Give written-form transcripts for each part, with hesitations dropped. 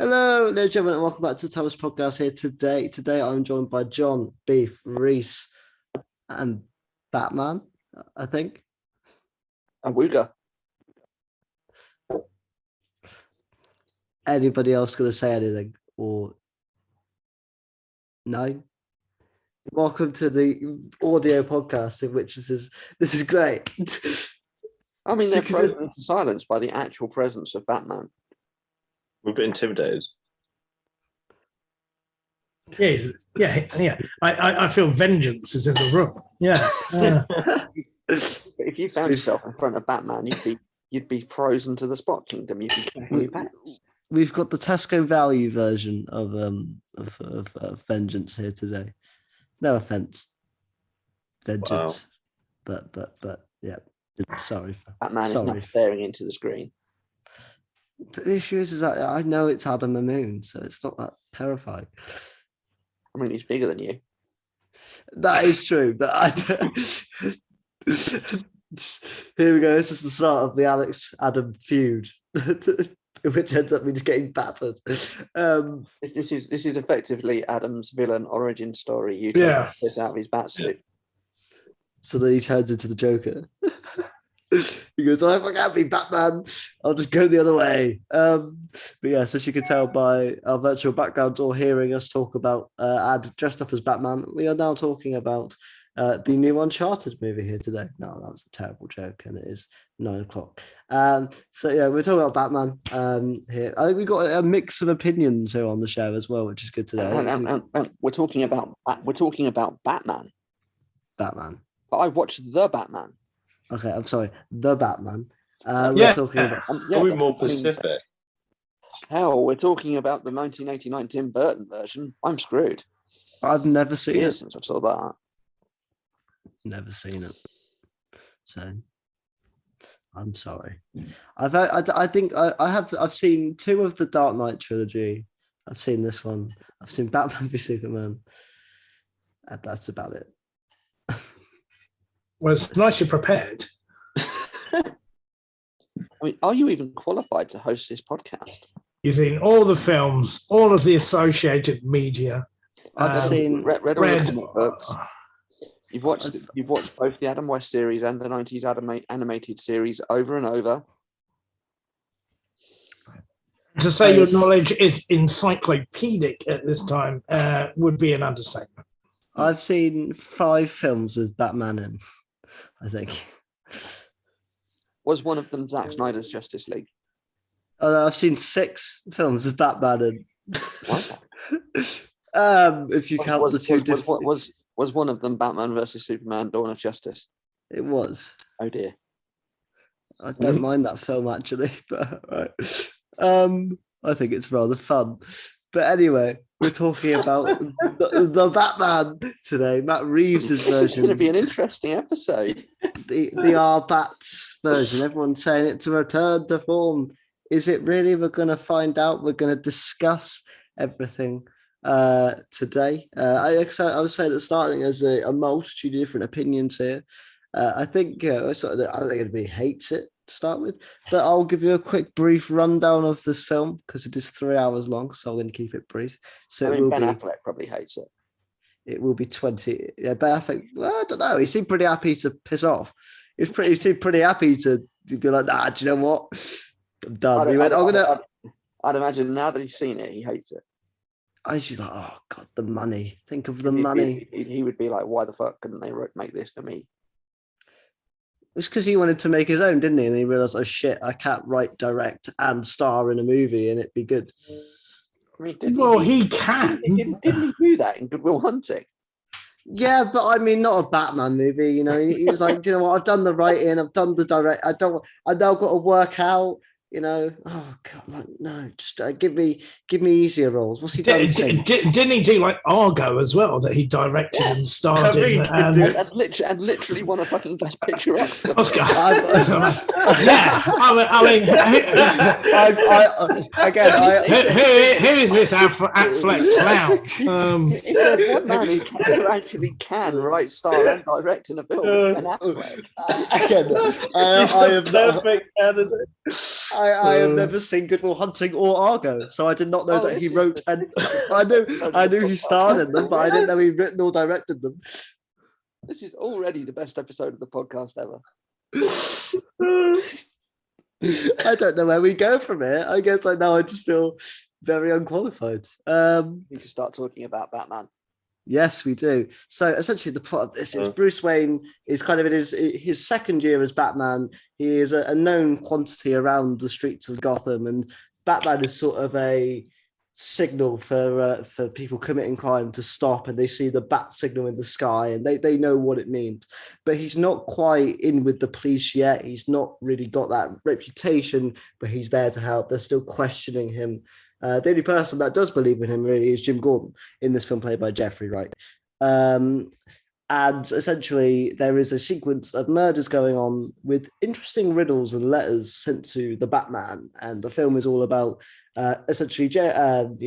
Hello, ladies and gentlemen, and welcome back to the Thomas Podcast here today. Today I'm joined by John, Beef, Reese, and Batman, I think. And Wooga. Anybody else going to say anything? Or no? Welcome to the audio podcast, in which this is great. I mean, they're frozen into silence by the actual presence of Batman. We're a bit intimidated. Yeah. I feel vengeance is in the room. Yeah. If you found yourself in front of Batman, you'd be frozen to the Spot Kingdom. You'd be cracking your pants. We've got the Tesco value version of vengeance here today. No offense, vengeance, wow. but yeah. Sorry, Batman is not staring into the screen. The issue is that I know it's Adam and Moon, so it's not that terrifying. I mean, he's bigger than you. That is true. But here we go. This is the start of the Alex-Adam feud, which ends up me just getting battered. This is effectively Adam's villain origin story. You this out of his batsuit. So then he turns into the Joker. He goes, "Oh, if I can't be Batman, I'll just go the other way." But yes, as you can tell by our virtual backgrounds or hearing us talk about Ad dressed up as Batman, we are now talking about the new Uncharted movie here today. No, that was a terrible joke, and it is 9:00. So yeah, we're talking about Batman here. I think we've got a mix of opinions here on the show as well, which is good today. And we're talking about Batman. Batman. But I watched the Batman. Okay, I'm sorry. The Batman. We're talking about. Are we more Pacific? Hell, we're talking about the 1989 Tim Burton version. I'm screwed. I've never seen it since I saw that. Never seen it. So I'm sorry. I've seen two of the Dark Knight trilogy. I've seen this one. I've seen Batman v Superman. And that's about it. Well, it's nice you're prepared. I mean, are you even qualified to host this podcast? You've seen all the films, all of the associated media. I've seen read all the comic books. You've watched both the Adam West series and the 90s animated series over and over. To say your knowledge is encyclopedic at this time would be an understatement. I've seen 5 films with Batman in, I think. Was one of them Zack Snyder's Justice League? I've seen 6 films with Batman in. What? If you count the two different... Was one of them Batman versus Superman, Dawn of Justice? It was. Oh dear. I don't mind that film actually, but right. I think it's rather fun. But anyway, we're talking about the Batman today, Matt Reeves' version. It's going to be an interesting episode. The R-Bats version. Everyone's saying it to return to form. Is it really? We're going to find out. We're going to discuss everything today. I would say at the start, I think there's a multitude of different opinions here. I think I think everybody hates it to start with, but I'll give you a quick brief rundown of this film because it is 3 hours long, so I'm going to keep it brief. So Ben Affleck probably hates it. It will be 20. Yeah, Ben Affleck. Well, I don't know. He seemed pretty happy to piss off. He seemed pretty happy to be like, "Nah, do you know what? I'm done." I'd imagine now that he's seen it, he hates it. I was just like, "Oh God, the money! Think of the money." He would be like, "Why the fuck couldn't they make this for me?" It's because he wanted to make his own, didn't he? And he realized, "Oh shit, I can't write, direct, and star in a movie, and it'd be good." I mean, he can. Didn't he do that in Good Will Hunting? Yeah, but I mean, not a Batman movie. You know, he was like, "Do you know what? I've done the writing, I've done the direct. I've now got to work out." You know, oh God, like, no, just give me easier roles. What's he done? Didn't he do like Argo as well, that he directed and starred in? And literally won a fucking Best Picture Oscar. Who is this Affleck clown? If one man who actually can write, star, and direct in a film, it's Ben Affleck. I have perfect candidate. I have never seen Good Will Hunting or Argo, so I did not know that he wrote. And I knew he starred in them, but I didn't know he written or directed them. This is already the best episode of the podcast ever. I don't know where we go from here. I guess I just feel very unqualified. We need to start talking about Batman. Yes, we do. So essentially, the plot of this is Bruce Wayne is kind of in his second year as Batman. He is a known quantity around the streets of Gotham, and Batman is sort of a signal for people committing crime to stop, and they see the bat signal in the sky, and they know what it means. But he's not quite in with the police yet. He's not really got that reputation, but he's there to help. They're still questioning him. The only person that does believe in him really is Jim Gordon in this film, played by Jeffrey Wright. And essentially, there is a sequence of murders going on with interesting riddles and letters sent to the Batman. And the film is all about essentially, Jim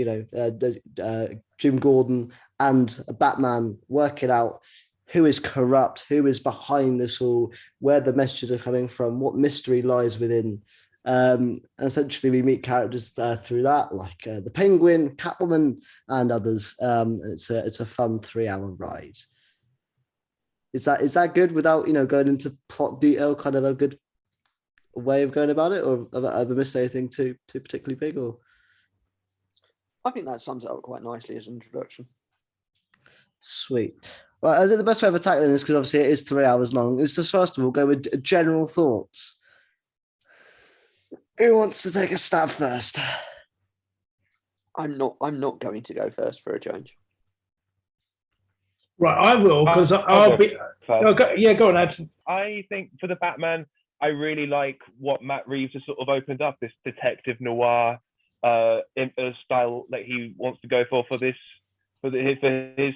Gordon and Batman working out who is corrupt, who is behind this all, where the messages are coming from, what mystery lies within. Essentially, we meet characters through that, like the Penguin, Catwoman, and others. It's a fun 3-hour ride. Is that good without going into plot detail? Kind of a good way of going about it, or have I missed anything too particularly big? Or I think that sums it up quite nicely as an introduction. Sweet. Well, I think the best way of tackling this, because obviously it is 3 hours long, is just first of all go with general thoughts. Who wants to take a stab first? I'm not going to go first for a change. Right, I will, because I'll be. Go on, Ed. I think for the Batman, I really like what Matt Reeves has sort of opened up, this detective noir style that he wants to go for his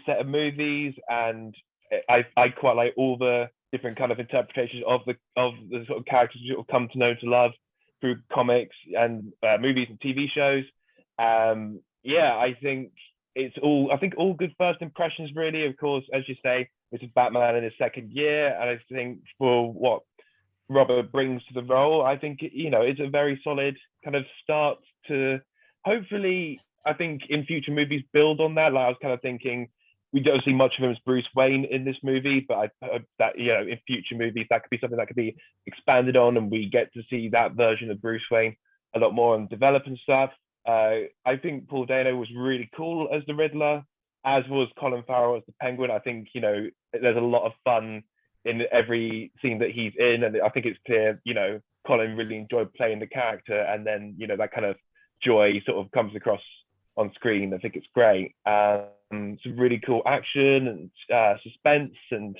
set of movies, and I quite like all the different kind of interpretations of the sort of characters you come to know to love through comics and movies and TV shows. I think it's all good first impressions, really. Of course, as you say, this is Batman in his second year, and I think for what Robert brings to the role, I think it's a very solid kind of start to hopefully, I think, in future movies build on that. Like, I was kind of thinking we don't see much of him as Bruce Wayne in this movie, but I hope that in future movies that could be something that could be expanded on, and we get to see that version of Bruce Wayne a lot more and develop and stuff. I think Paul Dano was really cool as the Riddler, as was Colin Farrell as the Penguin. I think there's a lot of fun in every scene that he's in, and I think it's clear Colin really enjoyed playing the character, and then that kind of joy sort of comes across on screen. I think it's great. Some really cool action and suspense, and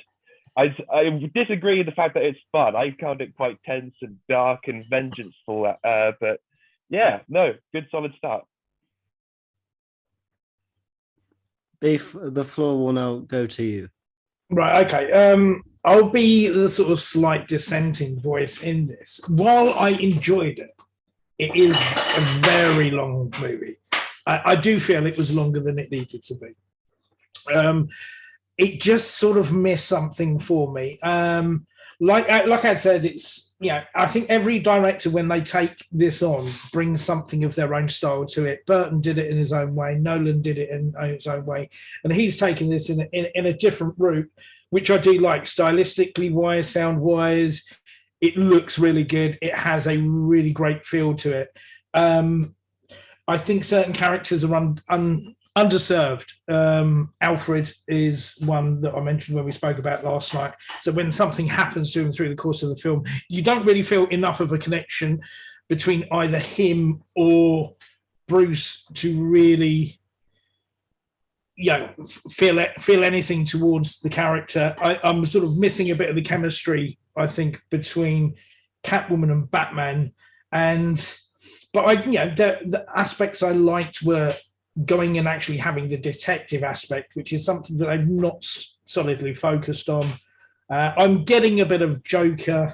I disagree with the fact that it's fun. I found it quite tense and dark and vengeful, but yeah, no, good solid start. Beef, the floor will now go to you. Right, okay. I'll be the sort of slight dissenting voice in this. While I enjoyed it, it is a very long movie. I do feel it was longer than it needed to be. It just sort of missed something for me. Like I said, it's I think every director, when they take this on, brings something of their own style to it. Burton did it in his own way. Nolan did it in his own way, and he's taken this in a different route, which I do like, stylistically wise, sound wise. It looks really good. It has a really great feel to it. I think certain characters are underserved. Alfred is one that I mentioned when we spoke about last night. So when something happens to him through the course of the film, you don't really feel enough of a connection between either him or Bruce to really feel anything towards the character. I'm sort of missing a bit of the chemistry, I think, between Catwoman and Batman. But the aspects I liked were going and actually having the detective aspect, which is something that I'm not solidly focused on. I'm getting a bit of Joker,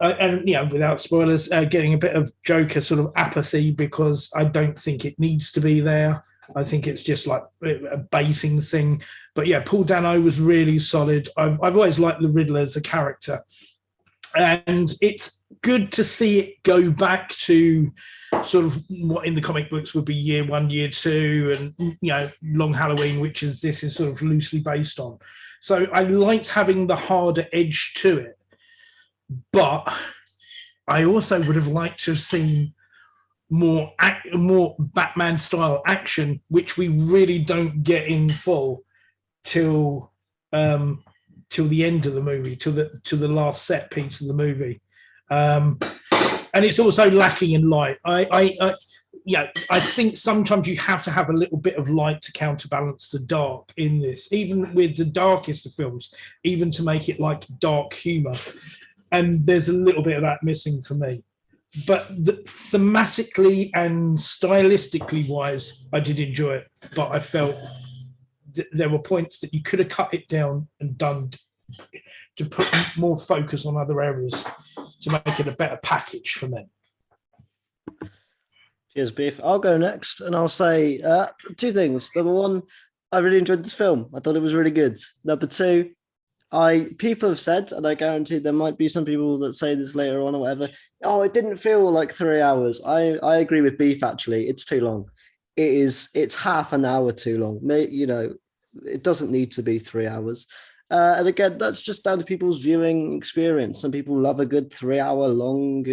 and without spoilers, getting a bit of Joker sort of apathy, because I don't think it needs to be there. I think it's just like a baiting thing. But yeah, Paul Dano was really solid. I've always liked the Riddler as a character. And it's good to see it go back to sort of what in the comic books would be year 1, year 2, and Long Halloween, which is this is sort of loosely based on. So I liked having the harder edge to it, but I also would have liked to have seen more Batman style action, which we really don't get in full till the end of the movie, till the last set piece of the movie, and it's also lacking in light. I think sometimes you have to have a little bit of light to counterbalance the dark in this, even with the darkest of films, even to make it like dark humor. And there's a little bit of that missing for me. But thematically and stylistically wise, I did enjoy it. But I felt there were points that you could have cut it down and done to put more focus on other areas to make it a better package for me. Cheers, Beef. I'll go next, and I'll say two things. Number one, I really enjoyed this film. I thought it was really good. Number two, people have said, and I guarantee there might be some people that say this later on or whatever, oh, it didn't feel like 3 hours. I agree with Beef, actually. It's too long. It's half an hour too long. It doesn't need to be 3 hours. And again, that's just down to people's viewing experience. Some people love a good 3 hour long,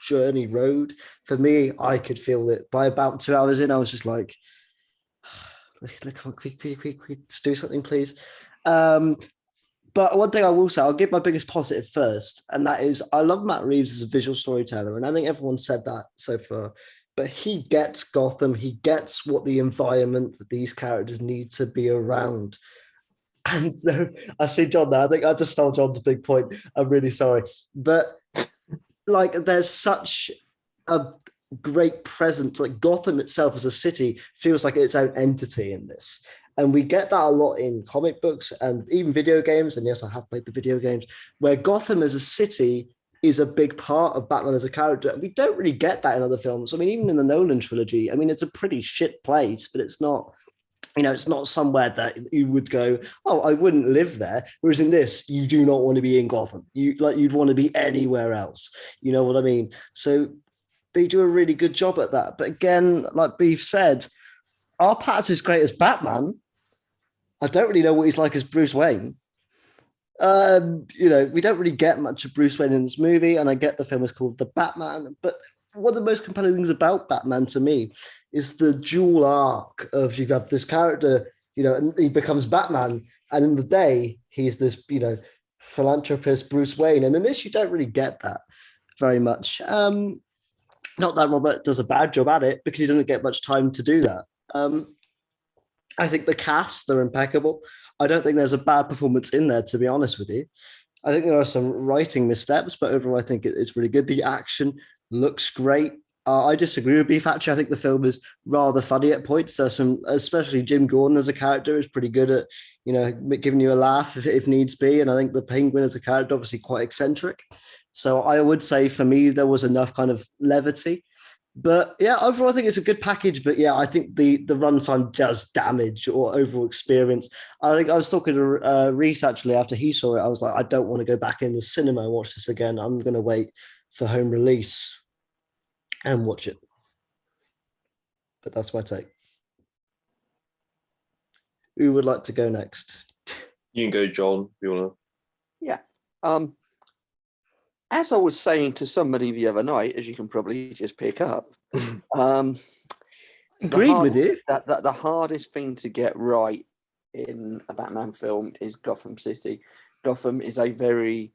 journey road. For me, I could feel it. By about 2 hours in, I was just like, quick, let's do something, please. But one thing I will say, I'll give my biggest positive first, and that is I love Matt Reeves as a visual storyteller, and I think everyone said that so far. But he gets Gotham. He gets what the environment that these characters need to be around. And so I see John there. I think I just stole John's big point. I'm really sorry. But there's such a great presence. Like Gotham itself as a city feels like its own entity in this. And we get that a lot in comic books and even video games. And yes, I have played the video games where Gotham as a city is a big part of Batman as a character. We don't really get that in other films. I mean, even in the Nolan trilogy, it's a pretty shit place, but it's not, it's not somewhere that you would go, oh, I wouldn't live there. Whereas in this, you do not want to be in Gotham. You'd want to be anywhere else. You know what I mean? So they do a really good job at that. But again, like Beef said, our Pat's is great as Batman. I don't really know what he's like as Bruce Wayne. We don't really get much of Bruce Wayne in this movie, and I get the film is called The Batman, but one of the most compelling things about Batman to me is the dual arc of you have this character, and he becomes Batman, and in the day he's this, philanthropist Bruce Wayne, and in this you don't really get that very much. Not that Robert does a bad job at it, because he doesn't get much time to do that. I think the cast, they're impeccable. I don't think there's a bad performance in there, to be honest with you. I think there are some writing missteps, but overall, I think it's really good. The action looks great. I disagree with Beef, actually. I think the film is rather funny at points. There's especially Jim Gordon as a character is pretty good at, giving you a laugh if needs be. And I think the Penguin as a character, obviously quite eccentric. So I would say for me, there was enough kind of levity. But yeah, overall, I think it's a good package. But yeah, I think the runtime does damage or overall experience. I think I was talking to Reese actually after he saw it. I was like, I don't want to go back in the cinema and watch this again. I'm going to wait for home release and watch it. But that's my take. Who would like to go next? You can go, John, if you want to. Yeah. As I was saying to somebody the other night, as you can probably just pick up, agreed with you. That the hardest thing to get right in a Batman film is Gotham City. Gotham is a very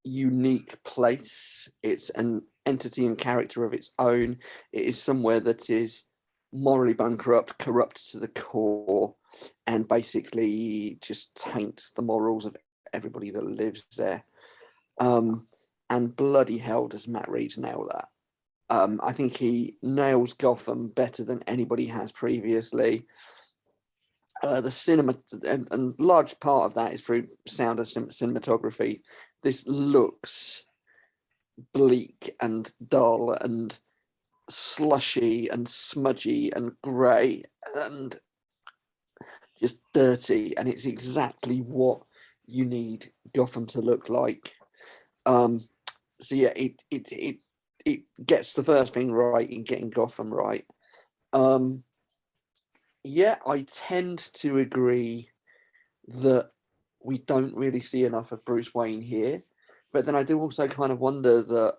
unique place. It's an entity and character of its own. It is somewhere that is morally bankrupt, corrupt to the core, and basically just taints the morals of everybody that lives there. And bloody hell does Matt Reeves nail that. I think he nails Gotham better than anybody has previously. The cinema, and large part of that is through sound and cinematography. This looks bleak and dull and slushy and smudgy and grey and just dirty. And it's exactly what you need Gotham to look like. So yeah, it gets the first thing right in getting Gotham right. Yeah, I tend to agree that we don't really see enough of Bruce Wayne here, but then I do also kind of wonder that,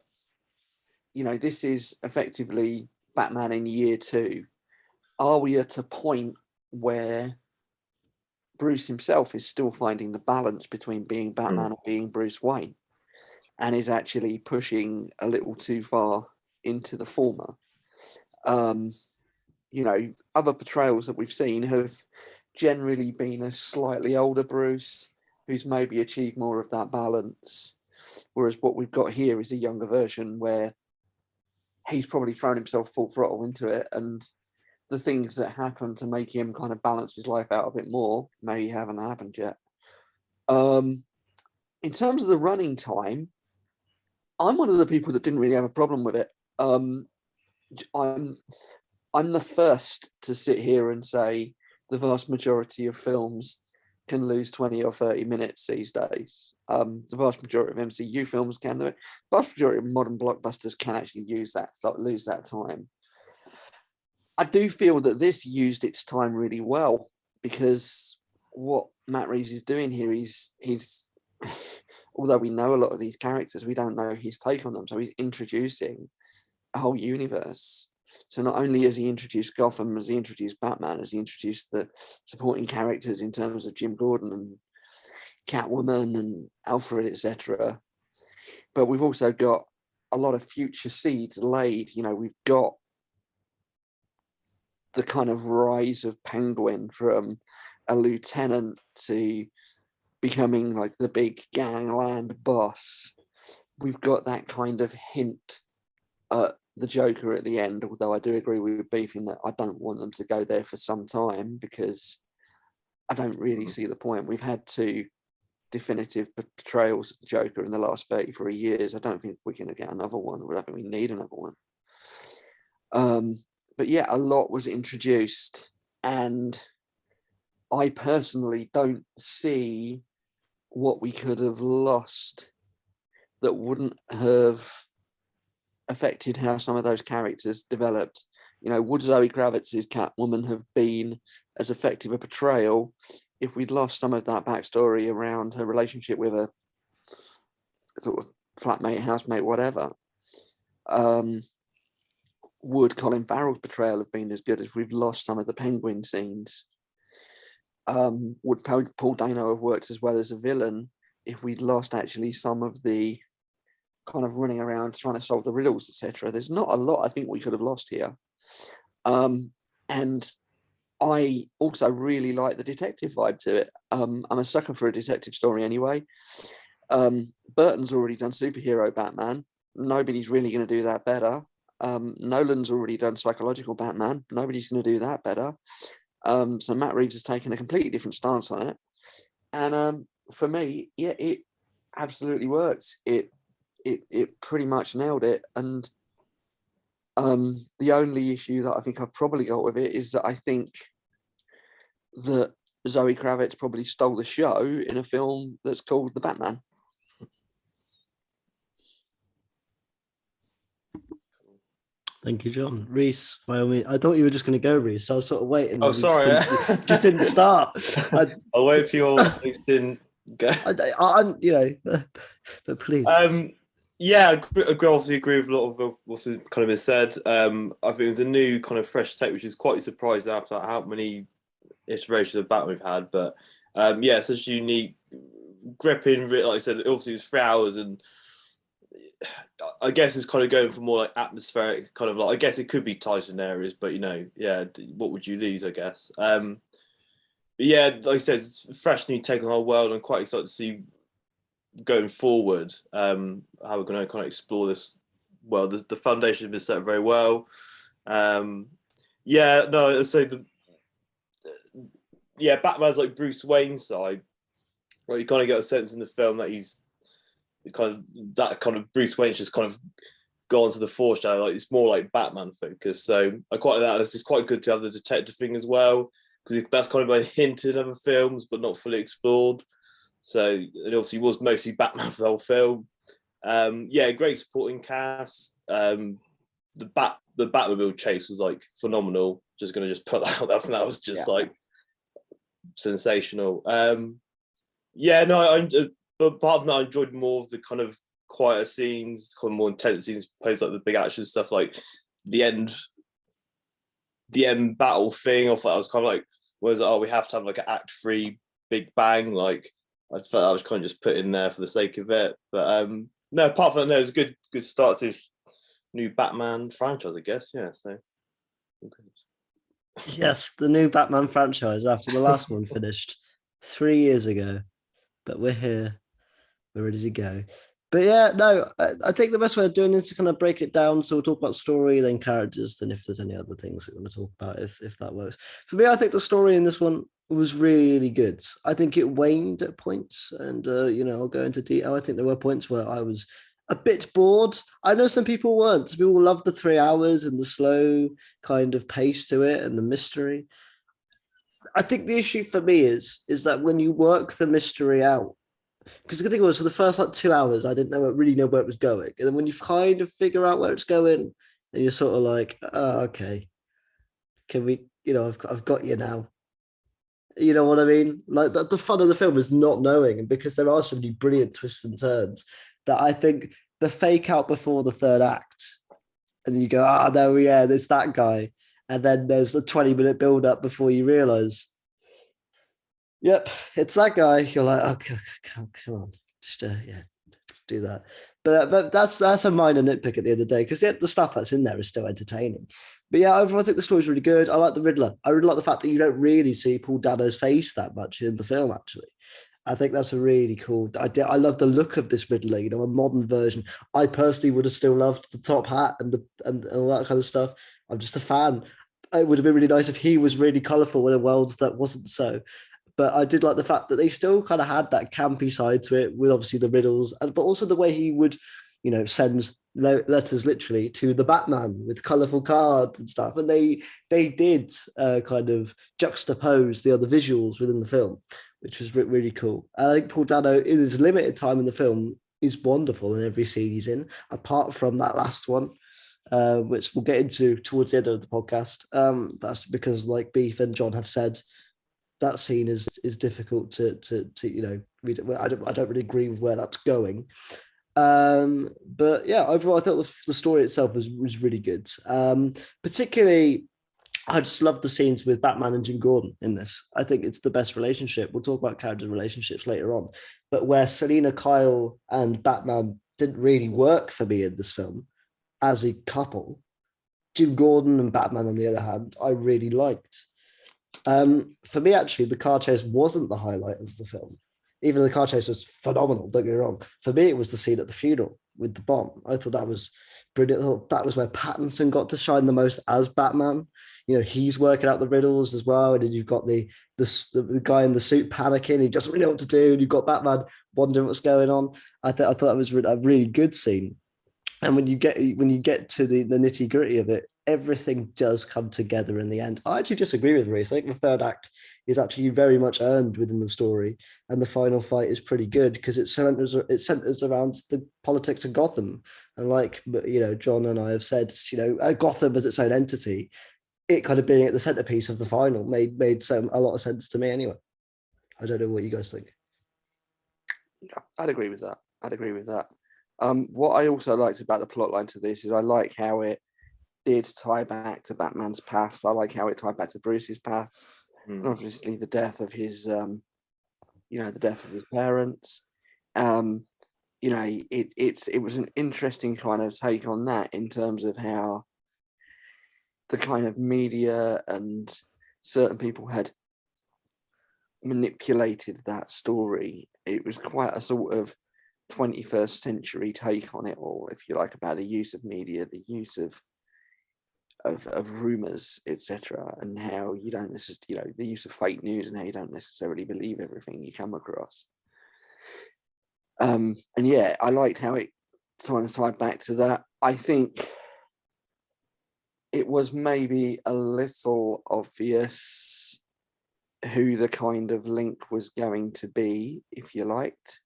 you know, this is effectively Batman in year 2. Are we at a point where Bruce himself is still finding the balance between being Batman and being Bruce Wayne, and is actually pushing a little too far into the former? You know, other portrayals that we've seen have generally been a slightly older Bruce who's maybe achieved more of that balance. Whereas what we've got here is a younger version where he's probably thrown himself full throttle into it, and the things that happen to make him kind of balance his life out a bit more maybe haven't happened yet. In terms of the running time, I'm one of the people that didn't really have a problem with it. I'm the first to sit here and say the vast majority of films can lose 20 or 30 minutes these days. The vast majority of MCU films can do it. The vast majority of modern blockbusters can actually lose that time. I do feel that this used its time really well, because what Matt Reeves is doing here, he's although we know a lot of these characters, we don't know his take on them. So he's introducing a whole universe. So not only has he introduced Gotham, has he introduced Batman, has he introduced the supporting characters in terms of Jim Gordon and Catwoman and Alfred, etc. But we've also got a lot of future seeds laid. You know, we've got the kind of rise of Penguin from a lieutenant to becoming like the big gangland boss. We've got that kind of hint at the Joker at the end, although I do agree with Beef in that I don't want them to go there for some time, because I don't really see the point. We've had 2 definitive portrayals of the Joker in the last 33 years. I don't think we're going to get another one. I don't think we need another one. But yeah, a lot was introduced, and I personally don't see what we could have lost that wouldn't have affected how some of those characters developed. You know, would Zoe Kravitz's Catwoman have been as effective a portrayal if we'd lost some of that backstory around her relationship with a sort of flatmate, housemate, whatever? Would Colin Farrell's portrayal have been as good as we've lost some of the Penguin scenes? Would Paul Dano have worked as well as a villain if we'd lost actually some of the kind of running around trying to solve the riddles, etc.? There's not a lot I think we could have lost here. And I also really like the detective vibe to it. I'm a sucker for a detective story anyway. Burton's already done superhero Batman. Nobody's really going to do that better. Nolan's already done psychological Batman. Nobody's going to do that better. So Matt Reeves has taken a completely different stance on it. And for me, yeah, it absolutely works. It pretty much nailed it. And the only issue that I think I've probably got with it is that I think that Zoe Kravitz probably stole the show in a film that's called The Batman. Thank you, John. Reese, by all means, I thought you were just going to go, Reese. So I was sort of waiting. Oh, sorry. Just didn't start. I'll wait for your things didn't go. You know, but please. Yeah, I obviously agree with a lot of what's kind of been said. I think it's a new kind of fresh take, which is quite surprising after how many iterations of Batman we've had. But yeah, it's such a unique, gripping, like I said, obviously it's 3 hours, and I guess it's kind of going for more like atmospheric, kind of like, I guess it could be Titan areas, but you know, yeah, what would you lose, I guess. But yeah, like I said, it's a fresh new take on our world. I'm quite excited to see going forward how we're going to kind of explore this world. The foundation has been set very well. Yeah, no, I'd say Batman's like Bruce Wayne's side. Well, you kind of get a sense in the film that he's that kind of Bruce Wayne's just kind of gone to the foreshadow. Like it's more like Batman focus. So I quite like that. It's quite good to have the detective thing as well, because that's kind of been hinted in other films but not fully explored. So it obviously was mostly Batman for the whole film. Yeah, great supporting cast. The Batmobile chase was like phenomenal. Just gonna put that out there. That was just like sensational. Yeah, no, but apart from that, I enjoyed more of the kind of quieter scenes, kind of more intense scenes, opposed to like the big action stuff, like the end battle thing. I thought that was kind of like, we have to have like an Act 3 big bang. Like I felt that was kind of just put in there for the sake of it. But no, apart from that, no, it was a good start to this new Batman franchise, I guess. Yeah, so okay. Yes, the new Batman franchise after the last one finished 3 years ago, but we're here, we're ready to go. But yeah, no, I think the best way of doing it is to kind of break it down. So we'll talk about story, then characters, then if there's any other things we want to talk about, if that works. For me, I think the story in this one was really good. I think it waned at points, and I'll go into detail. I think there were points where I was a bit bored. I know some people weren't. Some people loved the 3 hours and the slow kind of pace to it and the mystery. I think the issue for me is that when you work the mystery out, because the good thing was for the first like 2 hours, I didn't really know where it was going. And then when you kind of figure out where it's going, then you're sort of like, oh, okay, can we, I've got you now. You know what I mean? Like the fun of the film is not knowing. And because there are so many brilliant twists and turns that I think the fake out before the third act, and you go, no, yeah, there's that guy. And then there's a 20-minute build up before you realize, yep, it's that guy. You're like, okay, come on, just do that. But that's a minor nitpick at the end of the day, because the stuff that's in there is still entertaining. But yeah, overall, I think the story's really good. I like the Riddler. I really like the fact that you don't really see Paul Dano's face that much in the film, actually. I think that's a really cool. I love the look of this Riddler, a modern version. I personally would have still loved the top hat and all that kind of stuff. I'm just a fan. It would have been really nice if he was really colourful in a world that wasn't so. But I did like the fact that they still kind of had that campy side to it, with obviously the riddles, but also the way he would, send letters literally to the Batman with colourful cards and stuff. And they did kind of juxtapose the other visuals within the film, which was really cool. I think Paul Dano, in his limited time in the film, is wonderful in every scene he's in, apart from that last one, which we'll get into towards the end of the podcast. That's because, like Beef and John have said, that scene is difficult to read. I don't really agree with where that's going. But yeah, overall, I thought the story itself was really good. Particularly, I just love the scenes with Batman and Jim Gordon in this. I think it's the best relationship. We'll talk about character relationships later on, but where Selina Kyle and Batman didn't really work for me in this film as a couple, Jim Gordon and Batman, on the other hand, I really liked. For me, actually, the car chase wasn't the highlight of the film. Even though the car chase was phenomenal, don't get me wrong. For me, it was the scene at the funeral with the bomb. I thought that was brilliant. I thought that was where Pattinson got to shine the most as Batman. He's working out the riddles as well. And then you've got the guy in the suit panicking. He doesn't really know what to do. And you've got Batman wondering what's going on. I thought that was a really good scene. And when you get to the nitty gritty of it, everything does come together in the end. I actually disagree with Reese. I think the third act is actually very much earned within the story, and the final fight is pretty good because it centers around the politics of Gotham. And like John and I have said, Gotham as its own entity, it kind of being at the centerpiece of the final made a lot of sense to me. Anyway, I don't know what you guys think. Yeah, I'd agree with that. What I also liked about the plotline to this is I like how it did tie back to Batman's past. I like how it tied back to Bruce's past, and obviously the death of his, the death of his parents. It was an interesting kind of take on that in terms of how the kind of media and certain people had manipulated that story. It was quite a sort of 21st century take on it all, if you like, about the use of media, the use of rumors, etc., and how you don't necessarily, the use of fake news and how you don't necessarily believe everything you come across. And yeah, I liked how it tied back to that. I think it was maybe a little obvious who the kind of link was going to be, if you liked.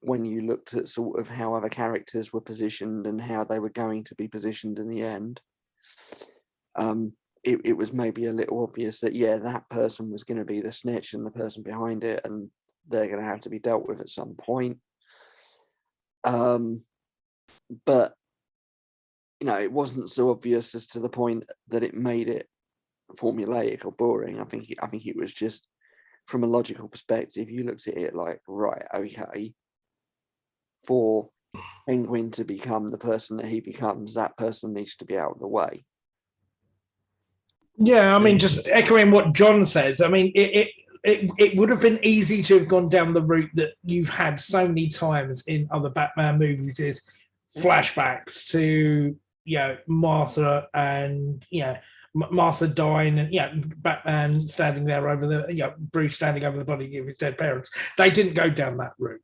when you looked at sort of how other characters were positioned and how they were going to be positioned in the end, it was maybe a little obvious that, yeah, that person was going to be the snitch and the person behind it, and they're going to have to be dealt with at some point. But, you know, it wasn't so obvious as to the point that it made it formulaic or boring. I think it was just, from a logical perspective, you looked at it like, right, okay, for Penguin to become the person that he becomes, that person needs to be out of the way. Yeah, I mean, just echoing what John says, I mean, it would have been easy to have gone down the route that you've had so many times in other Batman movies, is flashbacks to, you know, Martha and, you know, Martha dying, and, you know, Batman standing there over the, you know, Bruce standing over the body of his dead parents. They didn't go down that route.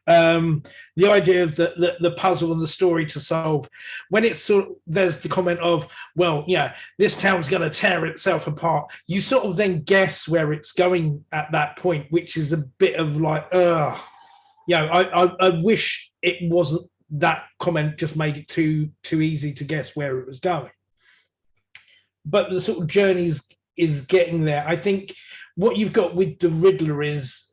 The idea of the puzzle and the story to solve, when it's sort of, there's the comment of, well, yeah, this town's going to tear itself apart. You sort of then guess where it's going at that point, which is a bit of like, I wish it wasn't, that comment just made it too easy to guess where it was going. But the sort of journey is getting there. I think what you've got with the Riddler is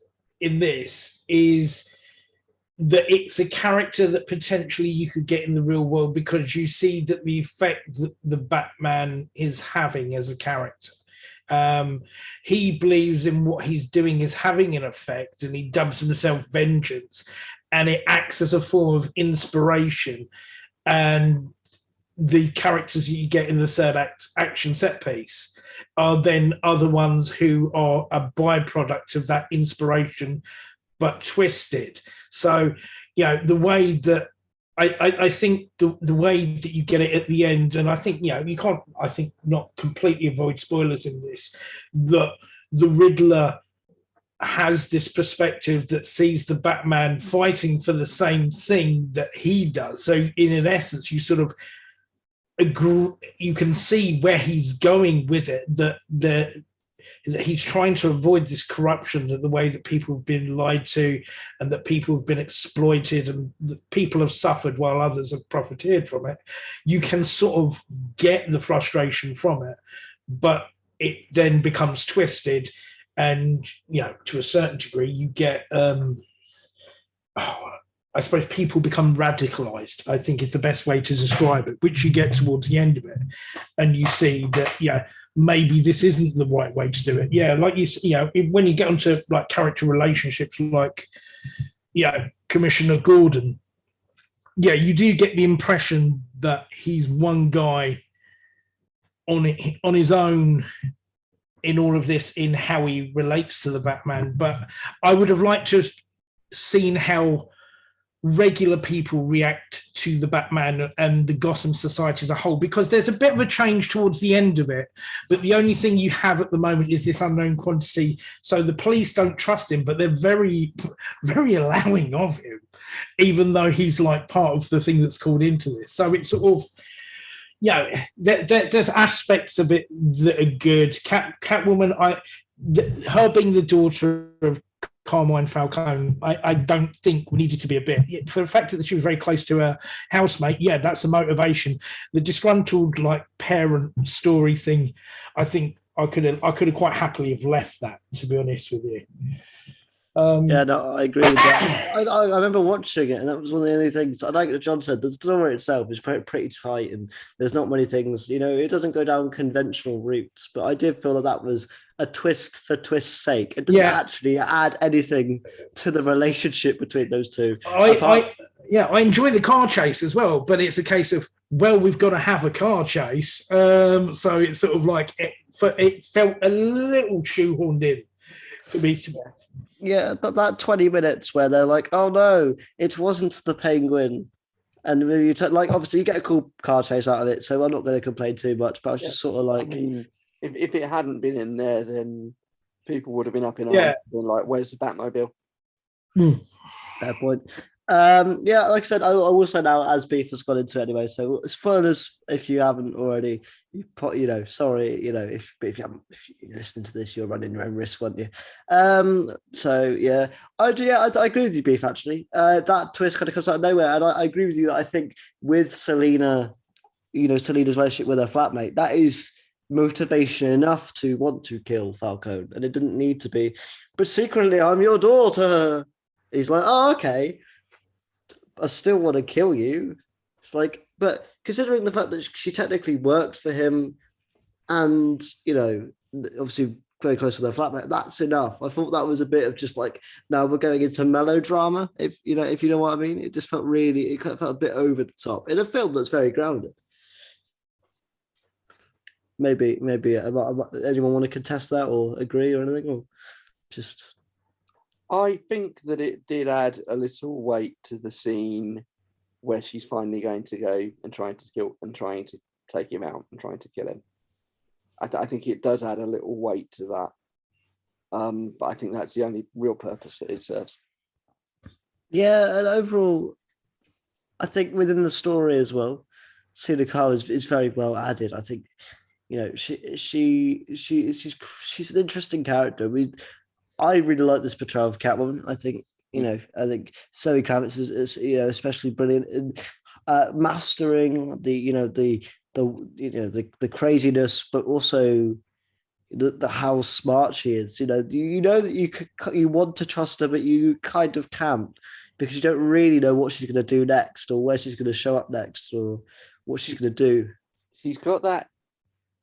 that it's a character that potentially you could get in the real world, because you see that the effect that the Batman is having as a character. He believes in what he's doing is having an effect, and he dubs himself Vengeance, and it acts as a form of inspiration. And the characters that you get in the third action set piece are then other ones who are a byproduct of that inspiration, but twisted. So, you know, the way that I think the way that you get it at the end, and I think, you know, you can't, I think, not completely avoid spoilers in this, that the Riddler has this perspective that sees the Batman fighting for the same thing that he does. So in an essence, you sort of agree, you can see where he's going with it, that he's trying to avoid this corruption, that the way that people have been lied to and that people have been exploited and that people have suffered while others have profited from it. You can sort of get the frustration from it, but it then becomes twisted. And, you know, to a certain degree, you get, I suppose people become radicalized, I think is the best way to describe it, which you get towards the end of it. And you see that, yeah, maybe this isn't the right way to do it. Yeah, like you know, when you get onto like character relationships, like, yeah, Commissioner Gordon, yeah, you do get the impression that he's one guy on his own in all of this, in how he relates to the Batman. But I would have liked to have seen how regular people react to the Batman and the Gotham society as a whole, because there's a bit of a change towards the end of it, but the only thing you have at the moment is this unknown quantity. So the police don't trust him, but they're very, very allowing of him, even though he's like part of the thing that's called into this. So it's sort of, you know, there's aspects of it that are good. Catwoman, her being the daughter of Carmine Falcone, I don't think we needed to be a bit, for the fact that she was very close to her housemate. Yeah, that's a motivation. The disgruntled like parent story thing, I think I could have quite happily have left that, to be honest with you. Yeah, no, I agree with that. I remember watching it, and that was one of the only things I like that John said. The story itself is pretty tight, and there's not many things, you know, it doesn't go down conventional routes, but I did feel that was a twist for twist's sake. It didn't actually add anything to the relationship between those two. I enjoy the car chase as well, but it's a case of, well, we've got to have a car chase. So it's sort of like, it felt a little shoehorned in for me to watch. Yeah, that 20 minutes where they're like, oh no, it wasn't the Penguin. And you like, obviously you get a cool car chase out of it, so I'm not going to complain too much, but I was just sort of like... I mean, if it hadn't been in there, then people would have been up in arms, been like, where's the Batmobile? Fair point. Yeah, like I said, I will say now as Beef has got into it anyway. So spoilers if you haven't already. Sorry, if you listen to this, you're running your own risk, won't you? So yeah, I do. Yeah, I agree with you, Beef. Actually, that twist kind of comes out of nowhere, and I agree with you that I think with Selena, Selena's relationship with her flatmate, that is motivation enough to want to kill Falcone, and it didn't need to be. But secretly, I'm your daughter. He's like, oh, okay. I still want to kill you. It's like, but considering the fact that she technically worked for him and, obviously very close with her flatmate, that's enough. I thought that was a bit of just like, now we're going into melodrama, if you know what I mean. It just felt it kind of felt a bit over the top in a film that's very grounded. Maybe anyone want to contest that or agree or anything, or just... I think that it did add a little weight to the scene where she's finally going to go and trying to take him out and trying to kill him. I think it does add a little weight to that. But I think that's the only real purpose it serves. Yeah, and overall, I think within the story as well, Selena Kyle is very well added. I think, she's an interesting character. I really like this portrayal of Catwoman. I think Zoe Kravitz is especially brilliant in mastering the craziness, but also the how smart she is. That you want to trust her, but you kind of can't, because you don't really know what she's going to do next, or where she's going to show up next, or what she's going to do. She's got that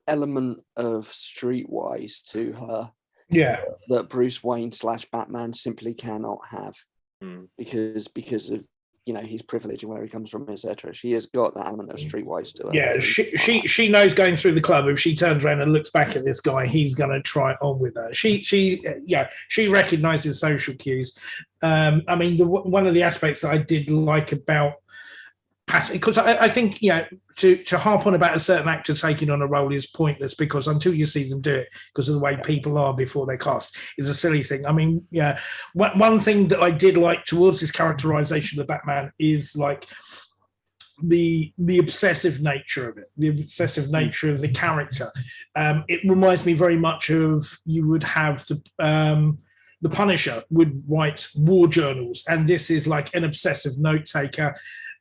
element of streetwise to her. Yeah, that Bruce Wayne / Batman simply cannot have, because of his privilege and where he comes from, etc. She has got that element of streetwise to her. Yeah, she knows going through the club, if she turns around and looks back at this guy, he's going to try it on with her. She recognizes social cues. One of the aspects that I did like about, because I think to harp on about a certain actor taking on a role is pointless, because until you see them do it, because of the way people are before they're cast, is a silly thing. One thing that I did like towards this characterization of Batman is like the obsessive nature of it, the obsessive nature of the character. It reminds me very much of, you would have the Punisher would write war journals, and this is like an obsessive note taker.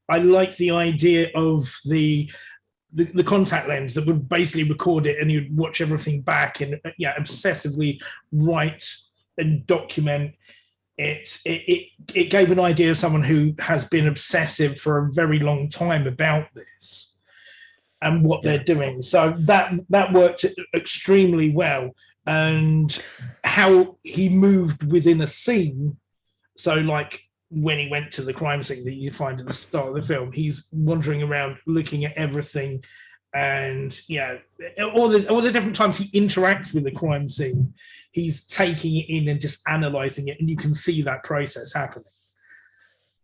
I like the idea of the contact lens that would basically record it, and you'd watch everything back and obsessively write and document it. It gave an idea of someone who has been obsessive for a very long time about this and what they're doing. So that worked extremely well, and how he moved within a scene. So like, when he went to the crime scene that you find at the start of the film, he's wandering around looking at everything, and all the different times he interacts with the crime scene, he's taking it in and just analyzing it, and you can see that process happening.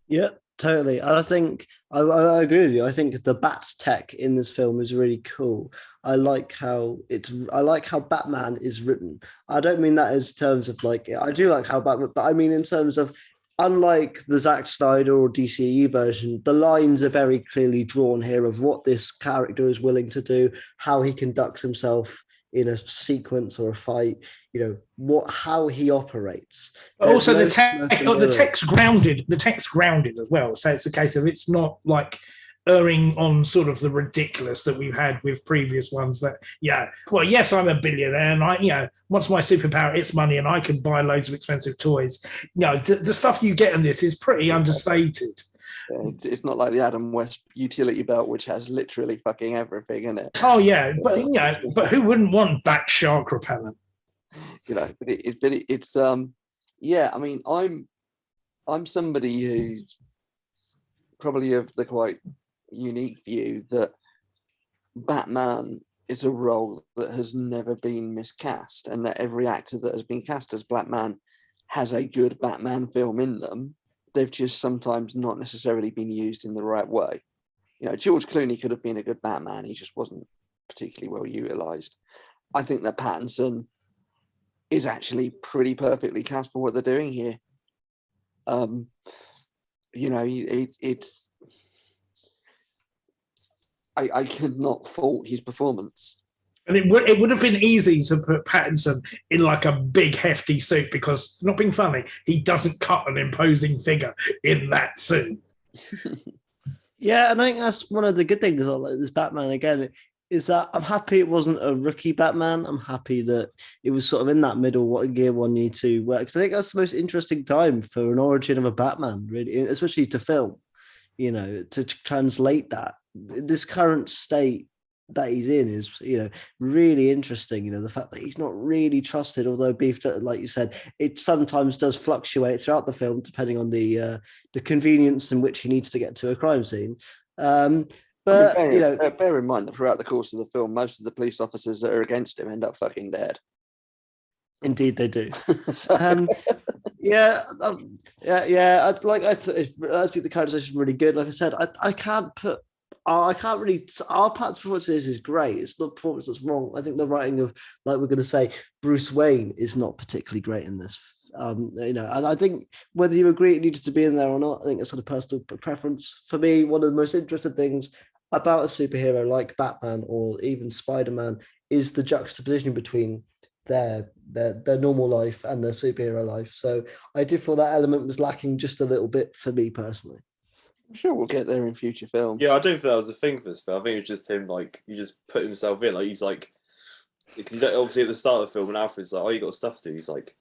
Yeah, totally. And I think I agree with you. I think the bat tech in this film is really cool. I like how Batman is written. I don't mean that as terms of like, I do like how Batman, but I mean in terms of, unlike the Zack Snyder or DCEU version, the lines are very clearly drawn here of what this character is willing to do, how he conducts himself in a sequence or a fight, how he operates. Also, the text grounded as well. So it's a case of, it's not like erring on sort of the ridiculous that we've had with previous ones. That yes, I'm a billionaire, and what's my superpower? It's money, and I can buy loads of expensive toys. The stuff you get in this is pretty understated. It's not like the Adam West utility belt, which has literally fucking everything in it. Oh yeah, but who wouldn't want bat shark repellent? I'm somebody who's probably of the quite unique view that Batman is a role that has never been miscast, and that every actor that has been cast as Batman has a good Batman film in them. They've just sometimes not necessarily been used in the right way. George Clooney could have been a good Batman, he just wasn't particularly well utilized. I think that Pattinson is actually pretty perfectly cast for what they're doing here. you know, it's. I could not fault his performance. And it would have been easy to put Pattinson in like a big hefty suit because, not being funny, he doesn't cut an imposing figure in that suit. Yeah, and I think that's one of the good things about like, this Batman again, is that I'm happy it wasn't a rookie Batman. I'm happy that it was sort of in that middle, what year 1, year 2 work. Because I think that's the most interesting time for an origin of a Batman, really, especially to film, you know, to translate that. This current state that he's in is, you know, really interesting. You know, the fact that he's not really trusted, although beef, like you said, it sometimes does fluctuate throughout the film depending on the convenience in which he needs to get to a crime scene. But I mean, you know, bear in mind that throughout the course of the film, most of the police officers that are against him end up fucking dead. Indeed, they do. So- Yeah. I think the characterization is really good. Like I said, I can't really. Our Pat's performance is great. It's not performance that's wrong. I think the writing of, like we're going to say, Bruce Wayne is not particularly great in this. You know, and I think whether you agree it needed to be in there or not, I think it's sort of personal preference. For me, one of the most interesting things about a superhero like Batman or even Spider-Man is the juxtaposition between their normal life and their superhero life. So I did feel that element was lacking just a little bit for me personally. I'm sure we'll get there in future films. Yeah, I don't think that was a thing for this film. I think it was just him, like, he just put himself in. Like, he's like, because obviously at the start of the film, when Alfred's like, oh, you got stuff to do, he's like,